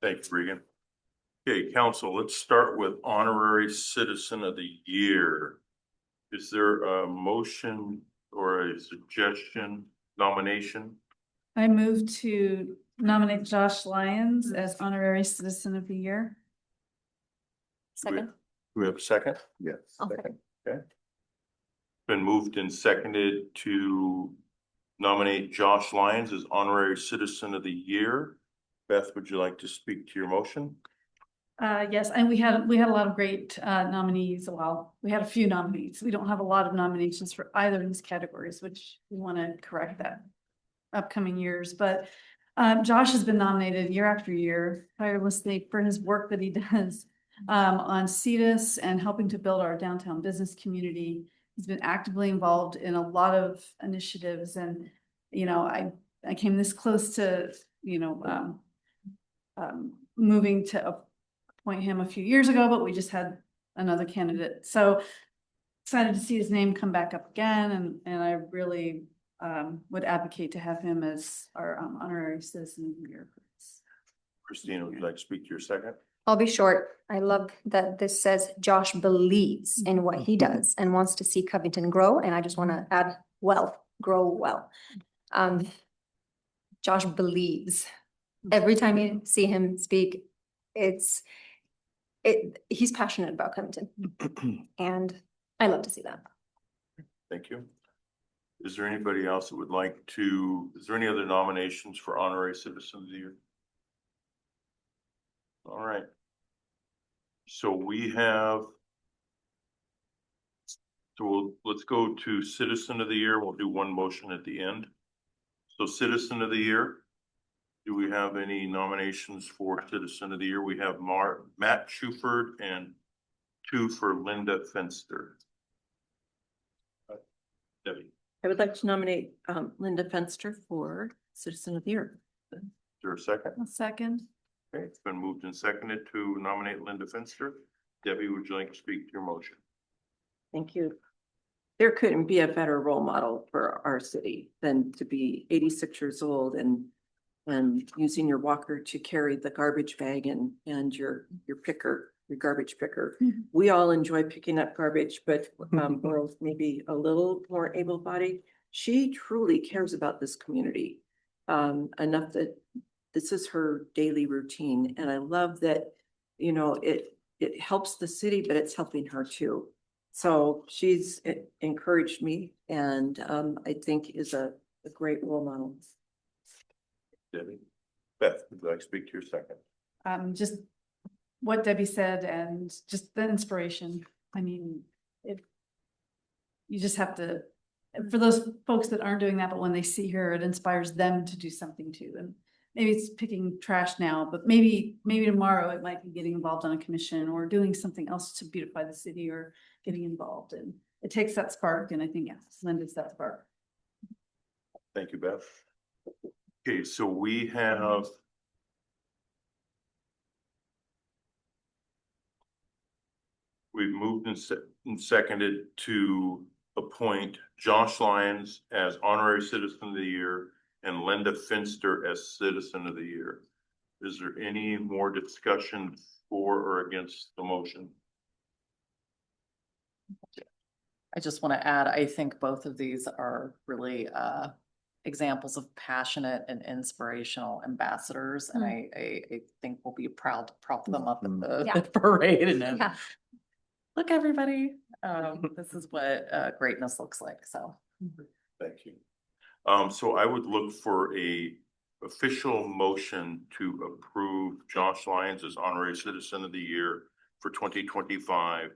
Thanks, Regan. Okay, council, let's start with honorary citizen of the year. Is there a motion or a suggestion, nomination? I move to nominate Josh Lyons as honorary citizen of the year. Second. Do we have a second? Yes. Second. Okay. Been moved and seconded to nominate Josh Lyons as honorary citizen of the year. Beth, would you like to speak to your motion? Yes, and we had a lot of great nominees. Well, we had a few nominees. We don't have a lot of nominations for either of these categories, which we want to correct that upcoming years. But Josh has been nominated year after year tirelessly for his work that he does on CEDAS and helping to build our downtown business community. He's been actively involved in a lot of initiatives, and I came this close to moving to appoint him a few years ago, but we just had another candidate. So excited to see his name come back up again, and I really would advocate to have him as our honorary citizen of the year. Christina, would you like to speak to your second? I'll be short. I love that this says Josh believes in what he does and wants to see Covington grow, and I just want to add grow well. Josh believes. Every time you see him speak, he's passionate about Covington, and I love to see that. Thank you. Is there anybody else that would like to, is there any other nominations for honorary citizen of the year? All right. So let's go to citizen of the year. We'll do one motion at the end. So citizen of the year, do we have any nominations for citizen of the year? We have Matt Shuford and 2 for Linda Fenster. Debbie. I would like to nominate Linda Fenster for Citizen of the Year. Is there a second? A second. Okay, it's been moved and seconded to nominate Linda Fenster. Debbie, would you like to speak to your motion? Thank you. There couldn't be a better role model for our city than to be 86 years old and using your walker to carry the garbage bag and your picker, your garbage picker. We all enjoy picking up garbage, but we're maybe a little more able-bodied. She truly cares about this community enough that this is her daily routine. And I love that, you know, it helps the city, but it's helping her too. So she's encouraged me and I think is a great role model. Debbie. Beth, would you like to speak to your second? Just what Debbie said and just the inspiration. I mean, you just have to, for those folks that aren't doing that, but when they see her, it inspires them to do something too. And maybe it's picking trash now, but maybe tomorrow it might be getting involved on a commission or doing something else to beautify the city or getting involved. And it takes that spark. And I think, yes, Linda's that spark. Thank you, Beth. Okay, so we've moved and seconded to appoint Josh Lyons as honorary citizen of the year and Linda Finster as citizen of the year. Is there any more discussion for or against the motion? I just want to add, I think both of these are really examples of passionate and inspirational ambassadors. And I think we'll be proud to prop them up at the parade and then look, everybody, this is what greatness looks like. So thank you. So I would look for a official motion to approve Josh Lyons as honorary citizen of the year for 2025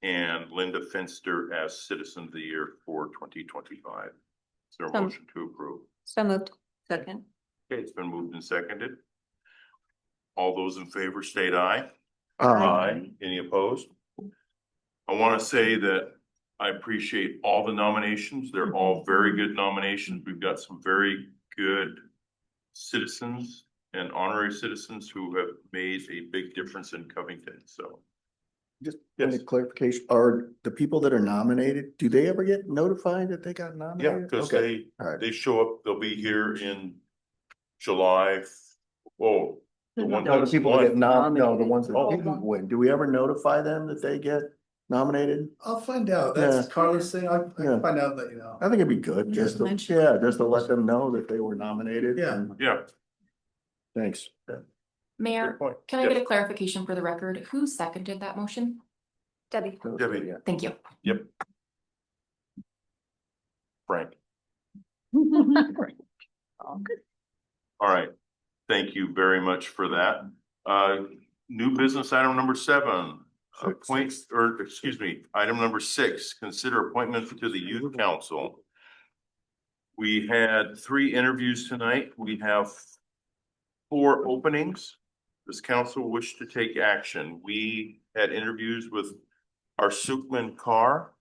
and Linda Finster as citizen of the year for 2025. Is there a motion to approve? So moved. Second. Okay, it's been moved and seconded. All those in favor state aye. Aye. Any opposed? I want to say that I appreciate all the nominations. They're all very good nominations. We've got some very good citizens and honorary citizens who have made a big difference in Covington. So Just a clarification, are the people that are nominated, do they ever get notified that they got yeah, nominated? because Okay. All right. they show up, they'll be here in July. Oh, the one No, the people that get no, the ones that Oh. didn't win. Do we ever notify them that they get nominated? I'll find out. That's Yeah. Carlos' thing. I can find out that, I think it'd be good, just to let them know that they were nominated. Yeah. and- Yeah. Thanks. Mayor, Good point. can I Yes. get a clarification for the record? Who seconded that motion? Debbie. Debbie. Yeah. Thank you. Yep. Frank. All right. Thank you very much for that. New business item number 7. Item number 6, consider appointment to the youth council. We had 3 interviews tonight. We have 4 openings. Does council wish to take action? We had interviews with Arsukman Carr,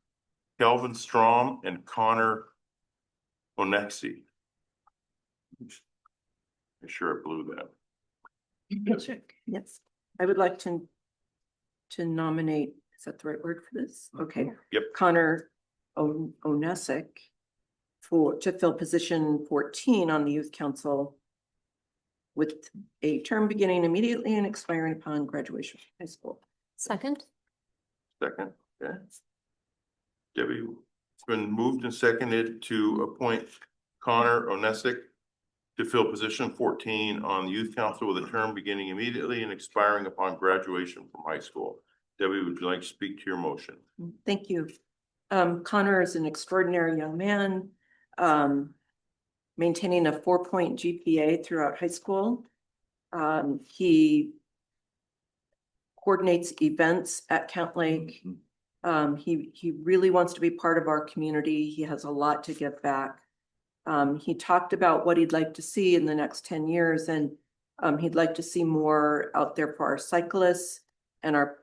Kelvin Strom, and Connor Onexi. I'm sure I blew that. Yes, I would like to nominate, is that the right word for this? Okay. Yep. Connor Onesic to fill position 14 on the youth council. with a term beginning immediately and expiring upon graduation from high school. Second. Second, okay. Debbie, it's been moved and seconded to appoint Connor Onesick to fill position 14 on the youth council with a term beginning immediately and expiring upon graduation from high school. Debbie, would you like to speak to your motion? Thank you. Connor is an extraordinary young man, maintaining a 4-point GPA throughout high school. He coordinates events at Count Lake. He really wants to be part of our community. He has a lot to give back. He talked about what he'd like to see in the next 10 years, and he'd like to see more out there for our cyclists and our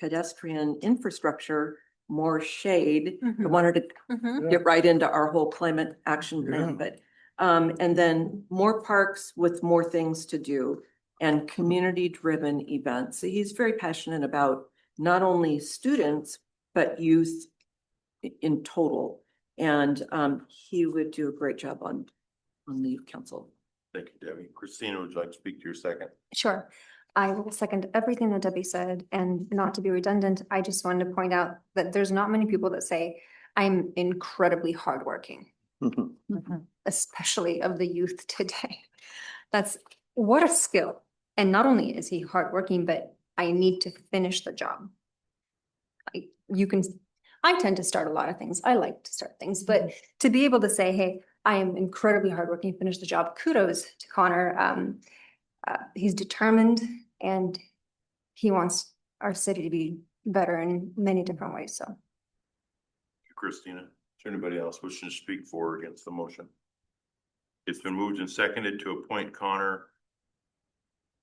pedestrian infrastructure, more shade. I wanted to get right into our whole climate action plan, but and then more parks with more things to do and community-driven events. So he's very passionate about not only students, but youth in total. And he would do a great job on the youth council. Thank you, Debbie. Christina, would you like to speak to your second? Sure. I will second everything that Debbie said, and not to be redundant, I just wanted to point out that there's not many people that say, I'm incredibly hardworking, especially of the youth today. That's what a skill. And not only is he hardworking, but I need to finish the job. I tend to start a lot of things. I like to start things, but to be able to say, hey, I am incredibly hardworking, finish the job. Kudos to Connor. He's determined and he wants our city to be better in many different ways. So, Christina, is there anybody else wishing to speak for or against the motion? It's been moved and seconded to appoint Connor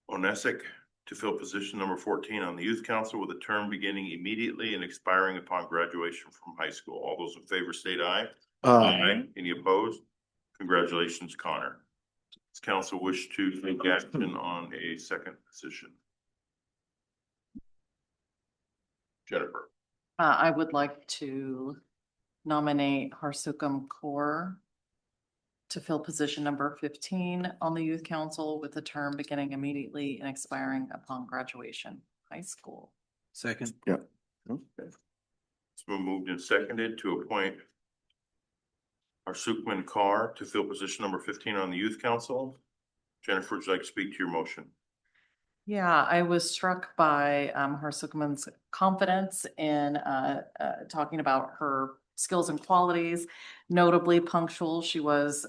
Onesick to fill position number 14 on the youth council with a term beginning immediately and expiring upon graduation from high school. All those in favor state aye. Aye. Any opposed? Congratulations, Connor. Does council wish to take action on a second position? Jennifer. I would like to nominate Harsukam Kaur to fill position number 15 on the youth council with a term beginning immediately and expiring upon graduation high school. Second. Yeah. Okay. It's been moved and seconded to appoint Harsukam Kaur to fill position number 15 on the youth council. Jennifer, would you like to speak to your motion? Yeah, I was struck by Harsukam's confidence in talking about her skills and qualities, notably punctual. She was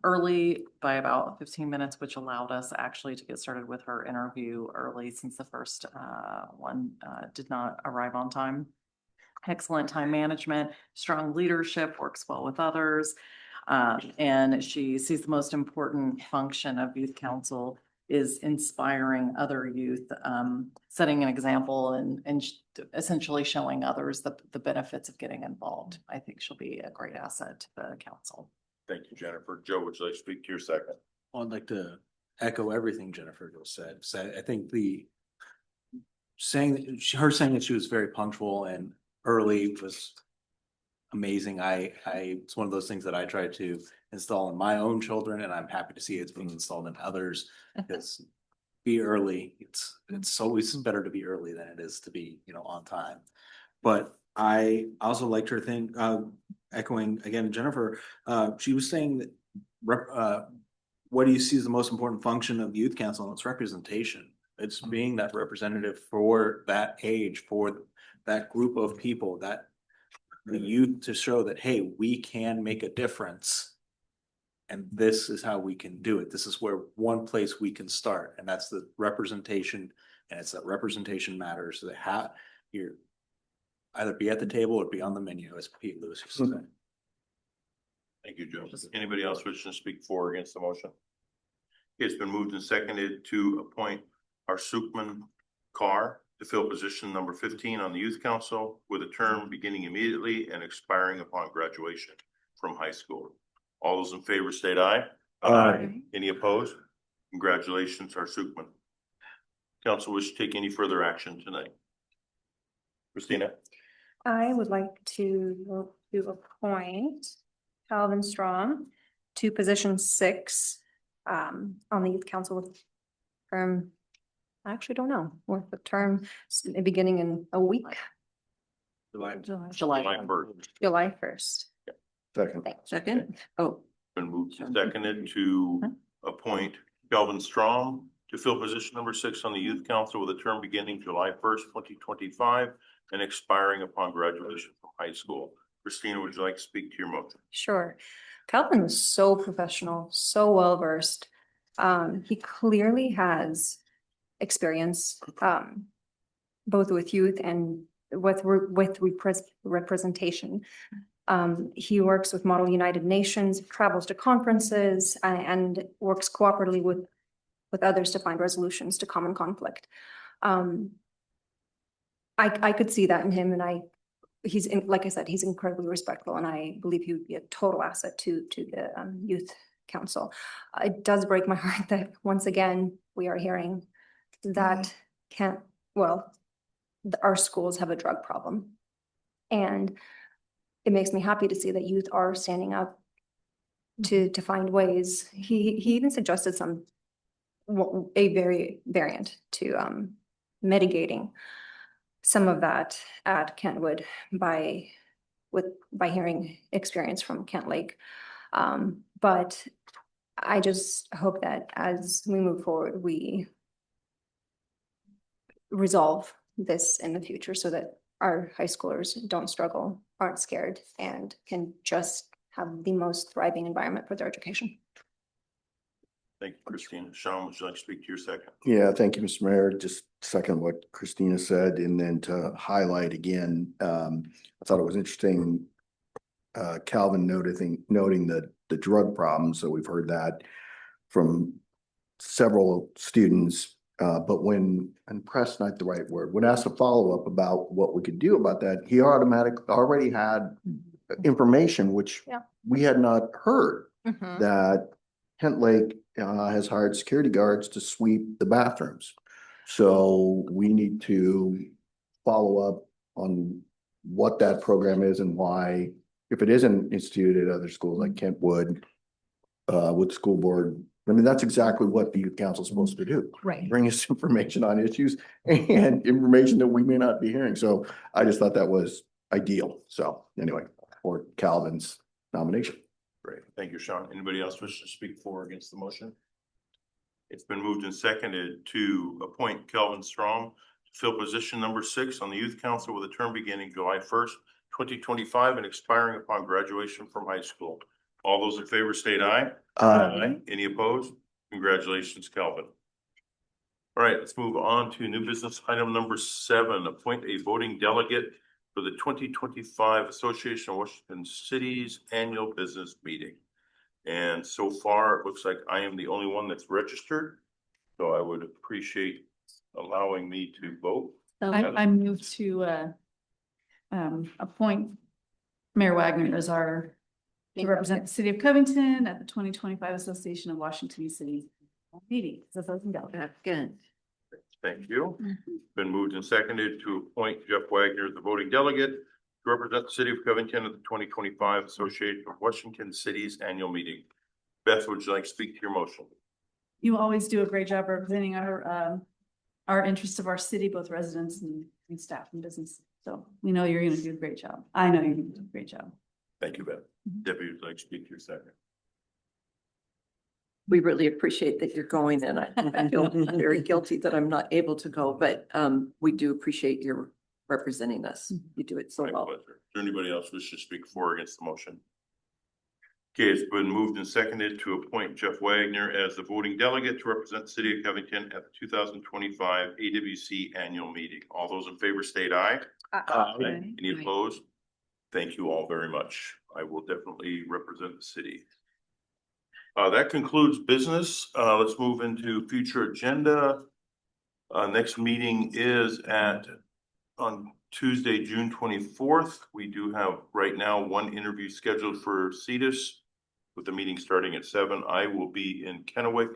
early by about 15 minutes, which allowed us actually to get started with her interview early since the first one did not arrive on time. Excellent time management, strong leadership, works well with others. And she sees the most important function of youth council is inspiring other youth, setting an example and essentially showing others the benefits of getting involved. I think she'll be a great asset to the council. Thank you, Jennifer. Joe, would you like to speak to your second? I'd like to echo everything Jennifer just said. So I think her saying that she was very punctual and early was amazing. It's one of those things that I try to install in my own children, and I'm happy to see it's being installed in others. Because be early, it's always better to be early than it is to be, on time. But I also liked her thing, echoing again, Jennifer, she was saying that what do you see as the most important function of the youth council? And it's representation. It's being that representative for that age, for that group of people, that the youth, to show that, hey, we can make a difference. And this is how we can do it. This is where one place we can start. And that's the representation. And it's that representation matters. That you're either be at the table or be on the menu, as Pete Lewis used to say. Thank you, Joe. Anybody else wishing to speak for or against the motion? It's been moved and seconded to appoint Harsukam Kaur to fill position number 15 on the youth council with a term beginning immediately and expiring upon graduation from high school. All those in favor state aye. Aye. Any opposed? Congratulations, Harsukam. Council wish to take any further action tonight? Christina? I would like to appoint Calvin Strong to position 6 on the youth council with term. I actually don't know, with the term beginning in a week, July. July. July 1st. Second. Second, oh, Been moved and seconded to appoint Kelvin Strong to fill position number 6 on the youth council with a term beginning July 1st, 2025 and expiring upon graduation from high school. Christina, would you like to speak to your motion? Sure. Calvin is so professional, so well versed. He clearly has experience, both with youth and with representation. He works with Model United Nations, travels to conferences, and works cooperatively with others to find resolutions to common conflict. I could see that in him, and like I said, he's incredibly respectful, and I believe he would be a total asset to the youth council. It does break my heart that once again we are hearing that our schools have a drug problem, and it makes me happy to see that youth are standing up to find ways. He even suggested a variant to mitigating some of that at Kentwood by hearing experience from Kent Lake. But I just hope that as we move forward, we resolve this in the future so that our high schoolers don't struggle, aren't scared, and can just have the most thriving environment for their education. Thank you, Christina. Sean, would you like to speak to your second? Yeah, thank you, Mr. Mayor. Just second what Christina said, and then to highlight again, I thought it was interesting. Calvin noting the drug problem. So we've heard that from several students. But when, and press not the right word, when asked a follow-up about what we could do about that, he already had information which we had not heard, that Kent Lake has hired security guards to sweep the bathrooms. So we need to follow up on what that program is and why, if it isn't instituted at other schools like Kentwood, with the school board. I mean, that's exactly what the youth council is supposed to do. Right. Bring us information on issues and information that we may not be hearing. So I just thought that was ideal. So anyway, for Calvin's nomination. Great. Thank you, Sean. Anybody else wish to speak for or against the motion? It's been moved and seconded to appoint Kelvin Strong to fill position number 6 on the youth council with a term beginning July 1st, 2025 and expiring upon graduation from high school. All those in favor state aye. Aye. Any opposed? Congratulations, Kelvin. All right, let's move on to new business item number 7, appoint a voting delegate for the 2025 Association of Washington Cities Annual Business Meeting. And so far, it looks like I am the only one that's registered. So I would appreciate allowing me to vote. I move to appoint Mayor Wagner as to represent the city of Covington at the 2025 Association of Washington City meeting. good. Thank you. Been moved and seconded to appoint Jeff Wagner as the voting delegate to represent the city of Covington at the 2025 Association of Washington Cities Annual Meeting. Beth, would you like to speak to your motion? You always do a great job representing our interests of our city, both residents and staff and business. So we know you're going to do a great job. I know you're going to do a great job. Thank you, Beth. Debbie, would you like to speak to your second? We really appreciate that you're going, and I feel very guilty that I'm not able to go, but we do appreciate your representing us. You do it so My well. pleasure. Is there anybody else wish to speak for or against the motion? Okay, it's been moved and seconded to appoint Jeff Wagner as the voting delegate to represent the city of Covington at the 2025 AWC Annual Meeting. All those in favor state aye. Aye. Any opposed? Thank you all very much. I will definitely represent the city. That concludes business. Let's move into future agenda. Next meeting is on Tuesday, June 24th. We do have right now one interview scheduled for CETUS with the meeting starting at 7. I will be in Kennewick,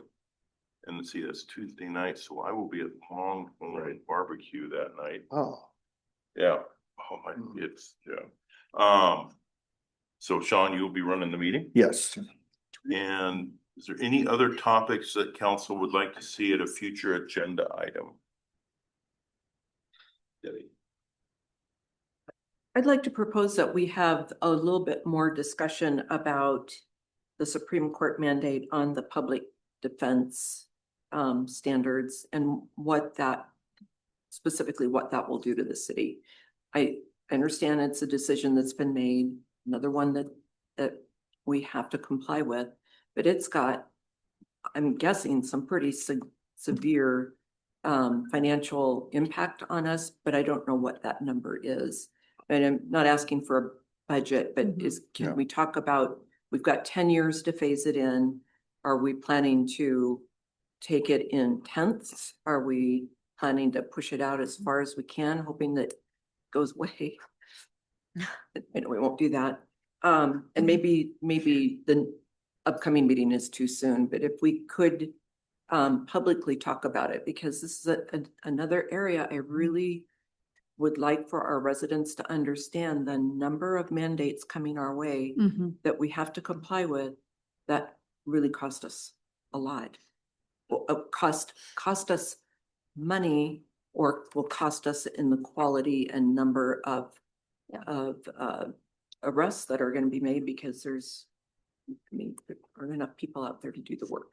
and let's see, that's Tuesday night. So I will be at Longhorn Barbecue that night. Oh, yeah. Oh my, it's, yeah. So Sean, you'll be running the meeting? yes. And Is there any other topics that council would like to see at a future agenda item? Debbie? I'd like to propose that we have a little bit more discussion about the Supreme Court mandate on the public defense standards and what that, specifically what that will do to the city. I understand it's a decision that's been made, another one that we have to comply with, but it's got, I'm guessing, some pretty severe financial impact on us, but I don't know what that number is. And I'm not asking for a budget, but can we talk about, we've got 10 years to phase it in. Are we planning to take it in tenths? Are we planning to push it out as far as we can, hoping that it goes away? I know we won't do that. And maybe the upcoming meeting is too soon, but if we could publicly talk about it, because this is another area I really would like for our residents to understand the number of mandates coming our way that we have to comply with that really cost us a lot. Will cost us money, or will cost us in the quality and number of arrests that are going to be made, because there aren't enough people out there to do the work.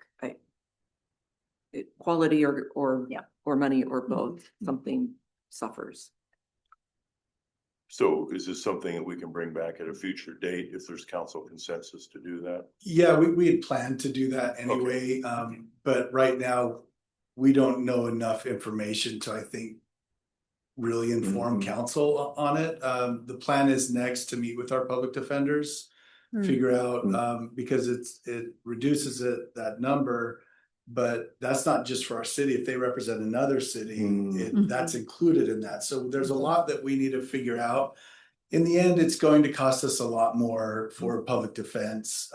Quality or money or both, something suffers. So is this something that we can bring back at a future date if there's council consensus to do that? Yeah, we had planned to do that anyway, but right now we don't know enough information to, I think, really inform council on it. The plan is next to meet with our public defenders, figure out, because it reduces that number, but that's not just for our city. If they represent another city, that's included in that. So there's a lot that we need to figure out. In the end, it's going to cost us a lot more for public defense.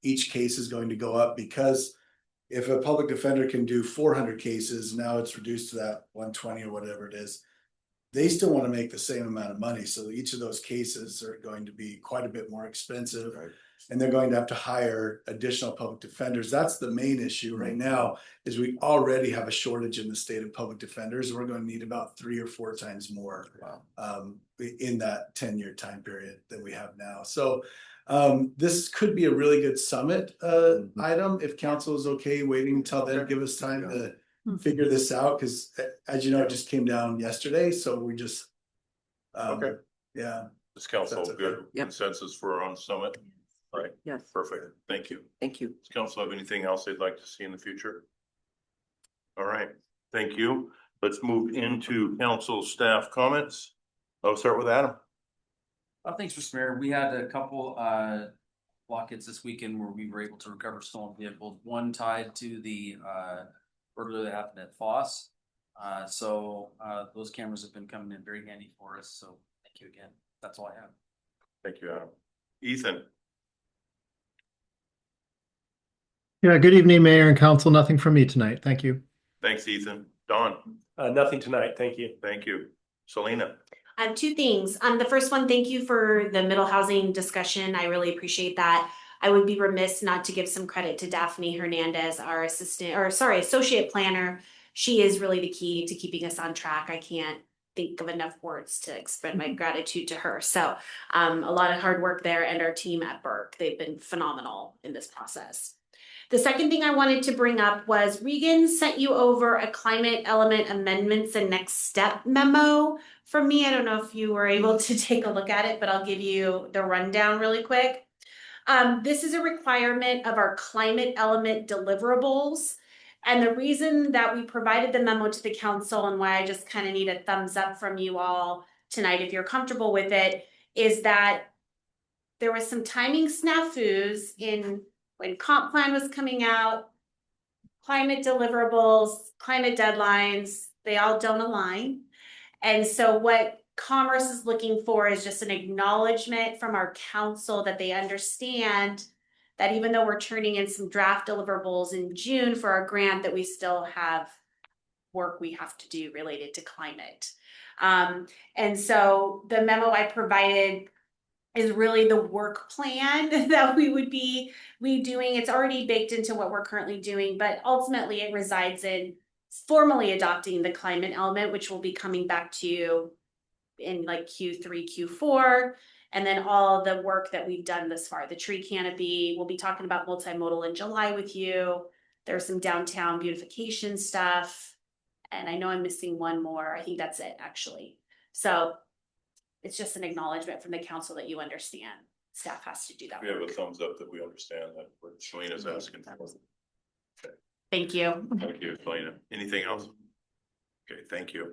Each case is going to go up, because if a public defender can do 400 cases, now it's reduced to that 120 or whatever it is. They still want to make the same amount of money. So each of those cases are going to be quite a bit more expensive. Right. And they're going to have to hire additional public defenders. That's the main issue right now, is we already have a shortage in the state of public defenders. We're going to need about 3 or 4 times more in that 10-year time period that we have now. So this could be a really good summit item if council is okay waiting until then, give us time to figure this out, because as you know, it just came down yesterday, so we just Is council good consensus for our own summit? All right. Yes. Perfect. Thank you. Thank you. Does council have anything else they'd like to see in the future? All right. Thank you. Let's move into council staff comments. I'll start with Adam. Thanks, Mr. Mayor. We had a couple block hits this weekend where we were able to recover stolen vehicles. One tied to the burglary that happened at Foss. So those cameras have been coming in very handy for us. So thank you again. That's all I have. Thank you, Adam. Ethan. Yeah, good evening, Mayor and Council. Nothing from me tonight. Thank you. Thanks, Ethan. Don. Nothing tonight. Thank you. Thank you. Selena. 2 things. The first one, thank you for the middle housing discussion. I really appreciate that. I would be remiss not to give some credit to Daphne Hernandez, our associate planner. She is really the key to keeping us on track. I can't think of enough words to express my gratitude to her. So a lot of hard work there, and our team at Burke. They've been phenomenal in this process. The second thing I wanted to bring up was Regan sent you over a climate element amendments and next step memo from me. I don't know if you were able to take a look at it, but I'll give you the rundown really quick. This is a requirement of our climate element deliverables. And the reason that we provided the memo to the council, and why I just kind of need a thumbs up from you all tonight, if you're comfortable with it, is that there was some timing snafus in when comp plan was coming out, climate deliverables, climate deadlines, they all don't align. And so what Commerce is looking for is just an acknowledgement from our council that they understand that even though we're turning in some draft deliverables in June for our grant, that we still have work we have to do related to climate. And so the memo I provided is really the work plan that we would be doing. It's already baked into what we're currently doing, but ultimately it resides in formally adopting the climate element, which will be coming back to you in like Q3, Q4. And then all the work that we've done this far, the tree canopy, we'll be talking about multimodal in July with you. There's some downtown beautification stuff. And I know I'm missing one more. I think that's it, actually. So it's just an acknowledgement from the council that you understand. Staff has to do that. We have a work. thumbs up that we understand that what Selena's asking for. Thank you. Thank you, Selena. Anything else? Okay, thank you.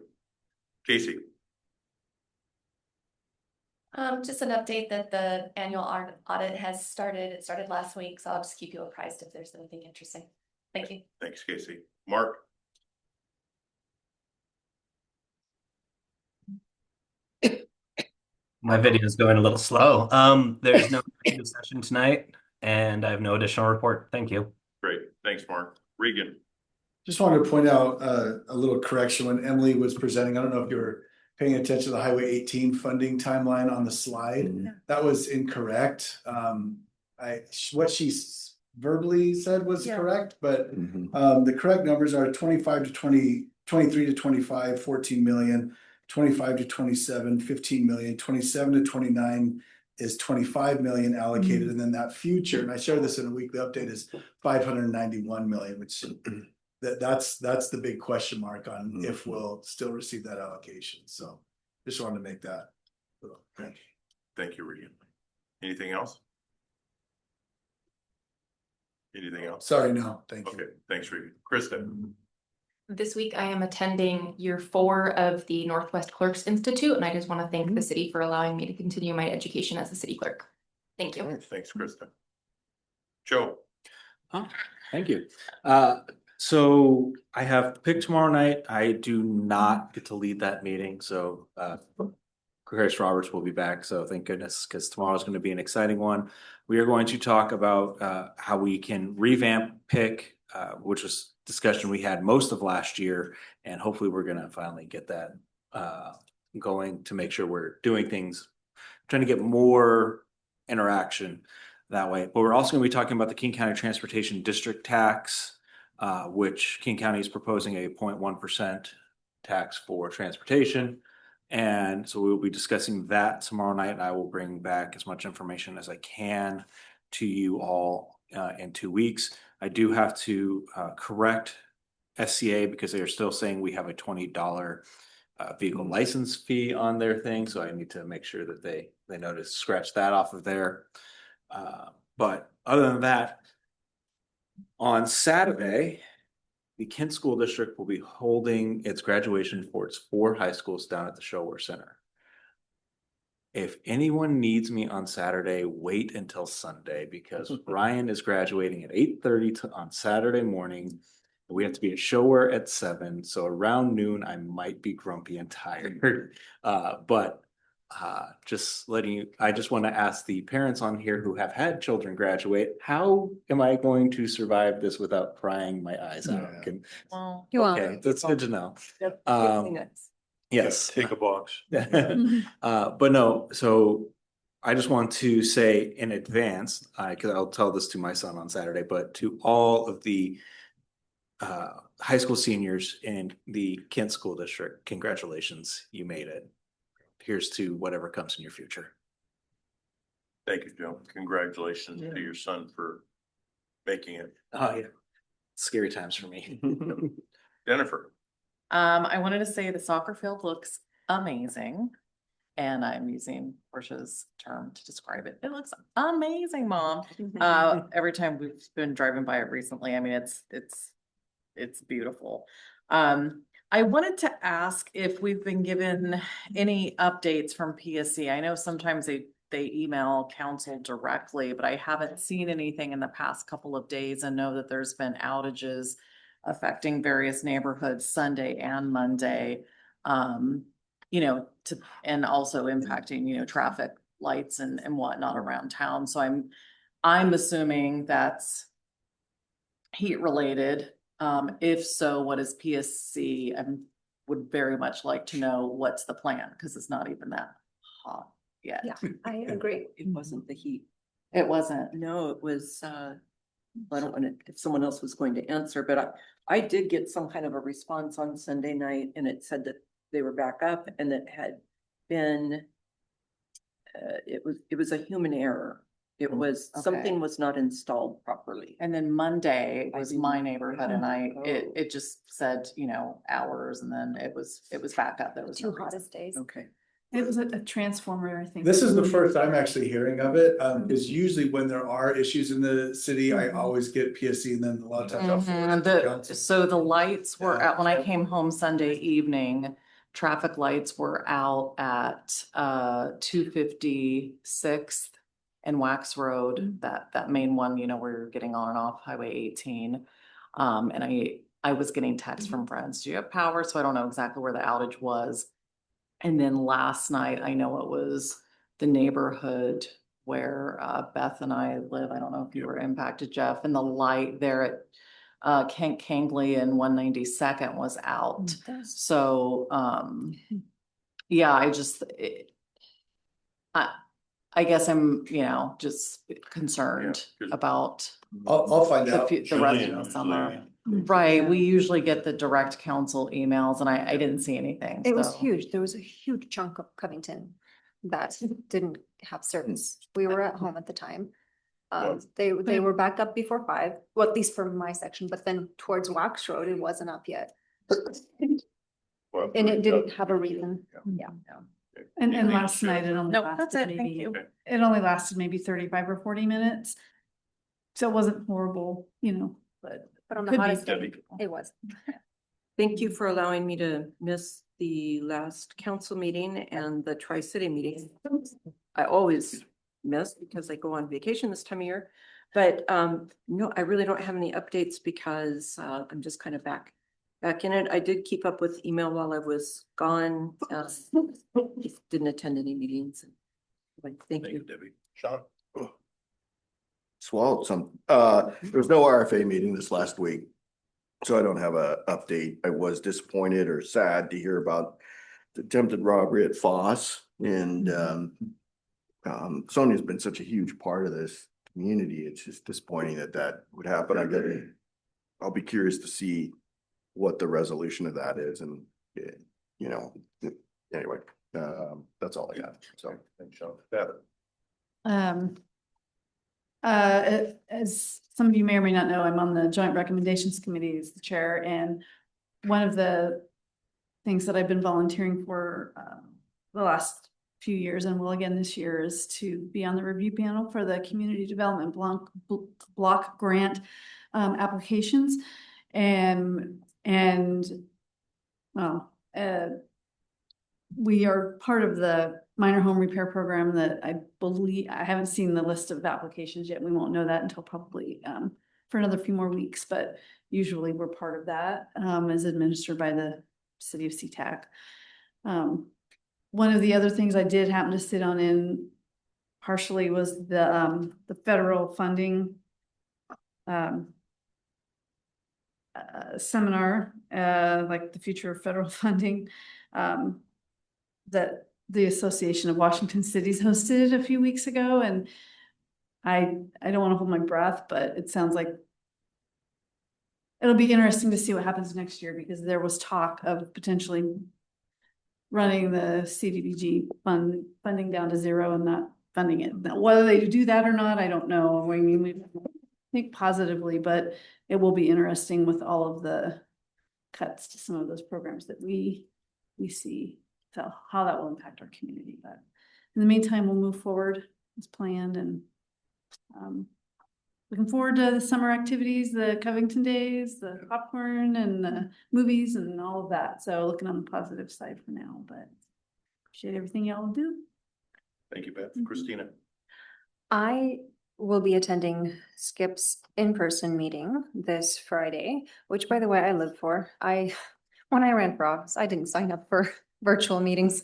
Casey. Just an update that the annual audit has started. It started last week, so I'll just keep you apprised if there's anything interesting. Thank you. Thanks, Casey. Mark. My video is going a little slow. There's no executive session tonight, and I have no additional report. Thank you. Great. Thanks, Mark. Regan. Just wanted to point out a little correction when Emily was presenting. I don't know if you were paying attention to the Highway 18 funding timeline on the slide. That was incorrect. What she verbally said was correct, but the correct numbers are 23 to 25, 14 million, 25 to 27, 15 million, 27 to 29 is 25 million allocated, and then that future, and I share this in a weekly update, is 591 million, which that's the big question mark on if we'll still receive that allocation. So just wanted to make that. Thank you, Regan. Anything else? Anything else? Sorry, no, thank you. Okay, thanks, Regan. Kristen. This week I am attending year 4 of the Northwest Clerks Institute, and I just want to thank the city for allowing me to continue my education as a city clerk. Thank you. Thanks, Kristen. Joe. Oh, thank you. So I have pick tomorrow night. I do not get to lead that meeting, so Chris Roberts will be back. So thank goodness, because tomorrow is going to be an exciting one. We are going to talk about how we can revamp pick, which was discussion we had most of last year, and hopefully we're going to finally get that going to make sure we're doing things, trying to get more interaction that way. But we're also going to be talking about the King County Transportation District tax, which King County is proposing a 0.1% tax for transportation. And so we will be discussing that tomorrow night, and I will bring back as much information as I can to you all in 2 weeks. I do have to correct SCA because they are still saying we have a $20 vehicle license fee on their thing. So I need to make sure that they know to scratch that off of there. But other than that, on Saturday, the Kent School District will be holding its graduation for its 4 high schools down at the Shower Center. If anyone needs me on Saturday, wait until Sunday because Ryan is graduating at 8:30 on Saturday morning. We have to be at Shower at 7. So around noon, I might be grumpy and tired. But just letting you, I just want to ask the parents on here who have had children graduate, how am I going to survive this without crying my eyes out? Well, Okay, that's good to know. Yes. Take a box. But no, so I just want to say in advance, because I'll tell this to my son on Saturday, but to all of the high school seniors in the Kent School District, congratulations, you made it. Here's to whatever comes in your future. Thank you, Joe. Congratulations to your son for making it. Oh, yeah. Scary times for me. Jennifer. I wanted to say the soccer field looks amazing. And I'm using Portia's term to describe it. It looks amazing, Mom. Every time we've been driving by it recently, I mean, it's beautiful. I wanted to ask if we've been given any updates from PSC. I know sometimes they email council directly, but I haven't seen anything in the past couple of days and know that there's been outages affecting various neighborhoods Sunday and Monday. And also impacting, traffic lights and whatnot around town. So I'm assuming that's heat related. If so, what is PSC? I would very much like to know what's the plan because it's not even that hot yet. Yeah, I agree. It wasn't the heat. It wasn't. No, it was, I don't want to, if someone else was going to answer, but I did get some kind of a response on Sunday night and it said that they were back up and that had been, it was a human error. It was, something was not installed properly. And then Monday I was didn't- my neighborhood and Oh. it just said, hours and then it was back up. There was no Two reason. hottest days. Okay. It was a transformer, I think. This is the first I'm actually hearing of it, because usually when there are issues in the city, I always get PSC and then a lot of times I'll forward it to council. So the lights were Yeah. out, when I came home Sunday evening, traffic lights were out at 256th and Wax Road, that main one, where you're getting on and off Highway 18. And I was getting texts from friends, do you have power? So I don't know exactly where the outage was. And then last night, I know it was the neighborhood where Beth and I live. I don't know if you were impacted, Jeff, and the light there at Kent Kangley and 192nd was out. So yeah, I guess I'm, just concerned about I'll find out. the rest of the summer. Right, we usually get the direct council emails and I didn't see anything. It was so. huge. There was a huge chunk of Covington that didn't have service. We were at home at the time. They were back up before 5, well, at least for my section, but then towards Wax Road, it wasn't up yet. And it didn't have a reason. Yeah. And last night it only No, lasted that's it. Thank maybe, you. it only lasted maybe 35 or 40 minutes. So it wasn't horrible, but on the could be. hottest day, it was. Thank you for allowing me to miss the last council meeting and the Tri-City meeting. I always miss because I go on vacation this time of year. But no, I really don't have any updates because I'm just kind of back in it. I did keep up with email while I was gone. Didn't attend any meetings. But thank you. Debbie. Sean? Swallowed some. There was no RFA meeting this last week, so I don't have a update. I was disappointed or sad to hear about the attempted robbery at Foss, and Sonia's been such a huge part of this community. It's just disappointing that would happen. I'll be curious to see what the resolution of that is, and anyway, that's all I got. So thanks, Sean. As some of you may or may not know, I'm on the Joint Recommendations Committee as the chair, and one of the things that I've been volunteering for the last few years and will again this year is to be on the review panel for the Community Development Block Grant applications, and well, we are part of the minor home repair program that I believe, I haven't seen the list of applications yet. We won't know that until probably for another few more weeks, but usually we're part of that as administered by the city of SeaTac. One of the other things I did happen to sit on in partially was the federal funding seminar, like the future of federal funding, that the Association of Washington Cities hosted a few weeks ago. And I don't want to hold my breath, but it sounds like it'll be interesting to see what happens next year, because there was talk of potentially running the CDBG funding down to 0 and not funding it. Now, whether they do that or not, I don't know. I mean, we think positively, but it will be interesting with all of the cuts to some of those programs that we see, so how that will impact our community. But in the meantime, we'll move forward as planned, and looking forward to the summer activities, the Covington days, the popcorn and the movies and all of that. So looking on the positive side for now, but appreciate everything y'all do. Thank you, Beth. Christina? I will be attending Skip's in-person meeting this Friday, which, by the way, I live for. When I ran for office, I didn't sign up for virtual meetings,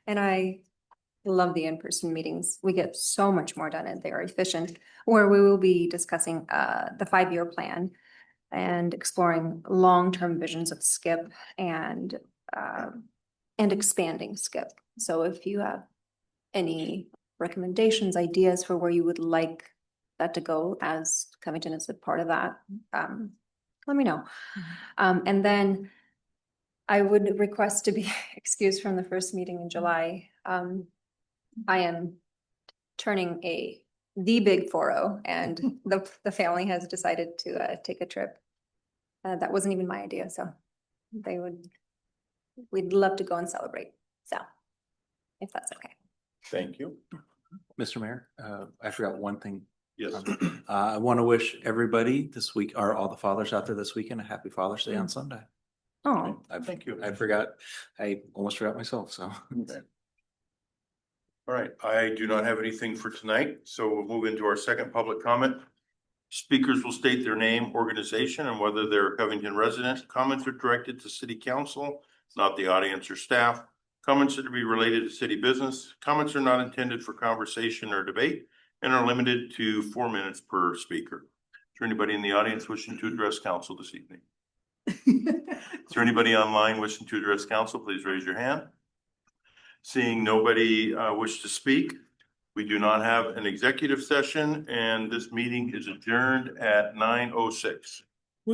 and I love the in-person meetings. We get so much more done and they are efficient, where we will be discussing the 5-year plan and exploring long-term visions of Skip and expanding Skip. So if you have any recommendations, ideas for where you would like that to go, as Covington is a part of that, let me know. And then I would request to be excused from the first meeting in July. I am turning the big 4-0, and the family has decided to take a trip. That wasn't even my idea, so we'd love to go and celebrate. So if that's okay. Thank you. Mr. Mayor, I forgot one thing. Yes. I want to wish everybody this week, or all the fathers out there this weekend, a happy Father's Day on Sunday. Oh, Thank you. I forgot. I almost forgot myself, so. Okay. All right, I do not have anything for tonight, so we'll move into our second public comment. Speakers will state their name, organization, and whether they're a Covington resident. Comments are directed to city council, not the audience or staff. Comments are to be related to city business. Comments are not intended for conversation or debate and are limited to 4 minutes per speaker. Is there anybody in the audience wishing to address council this evening? Is there anybody online wishing to address council? Please raise your hand. Seeing nobody wish to speak, we do not have an executive session, and this meeting is adjourned at 9:06.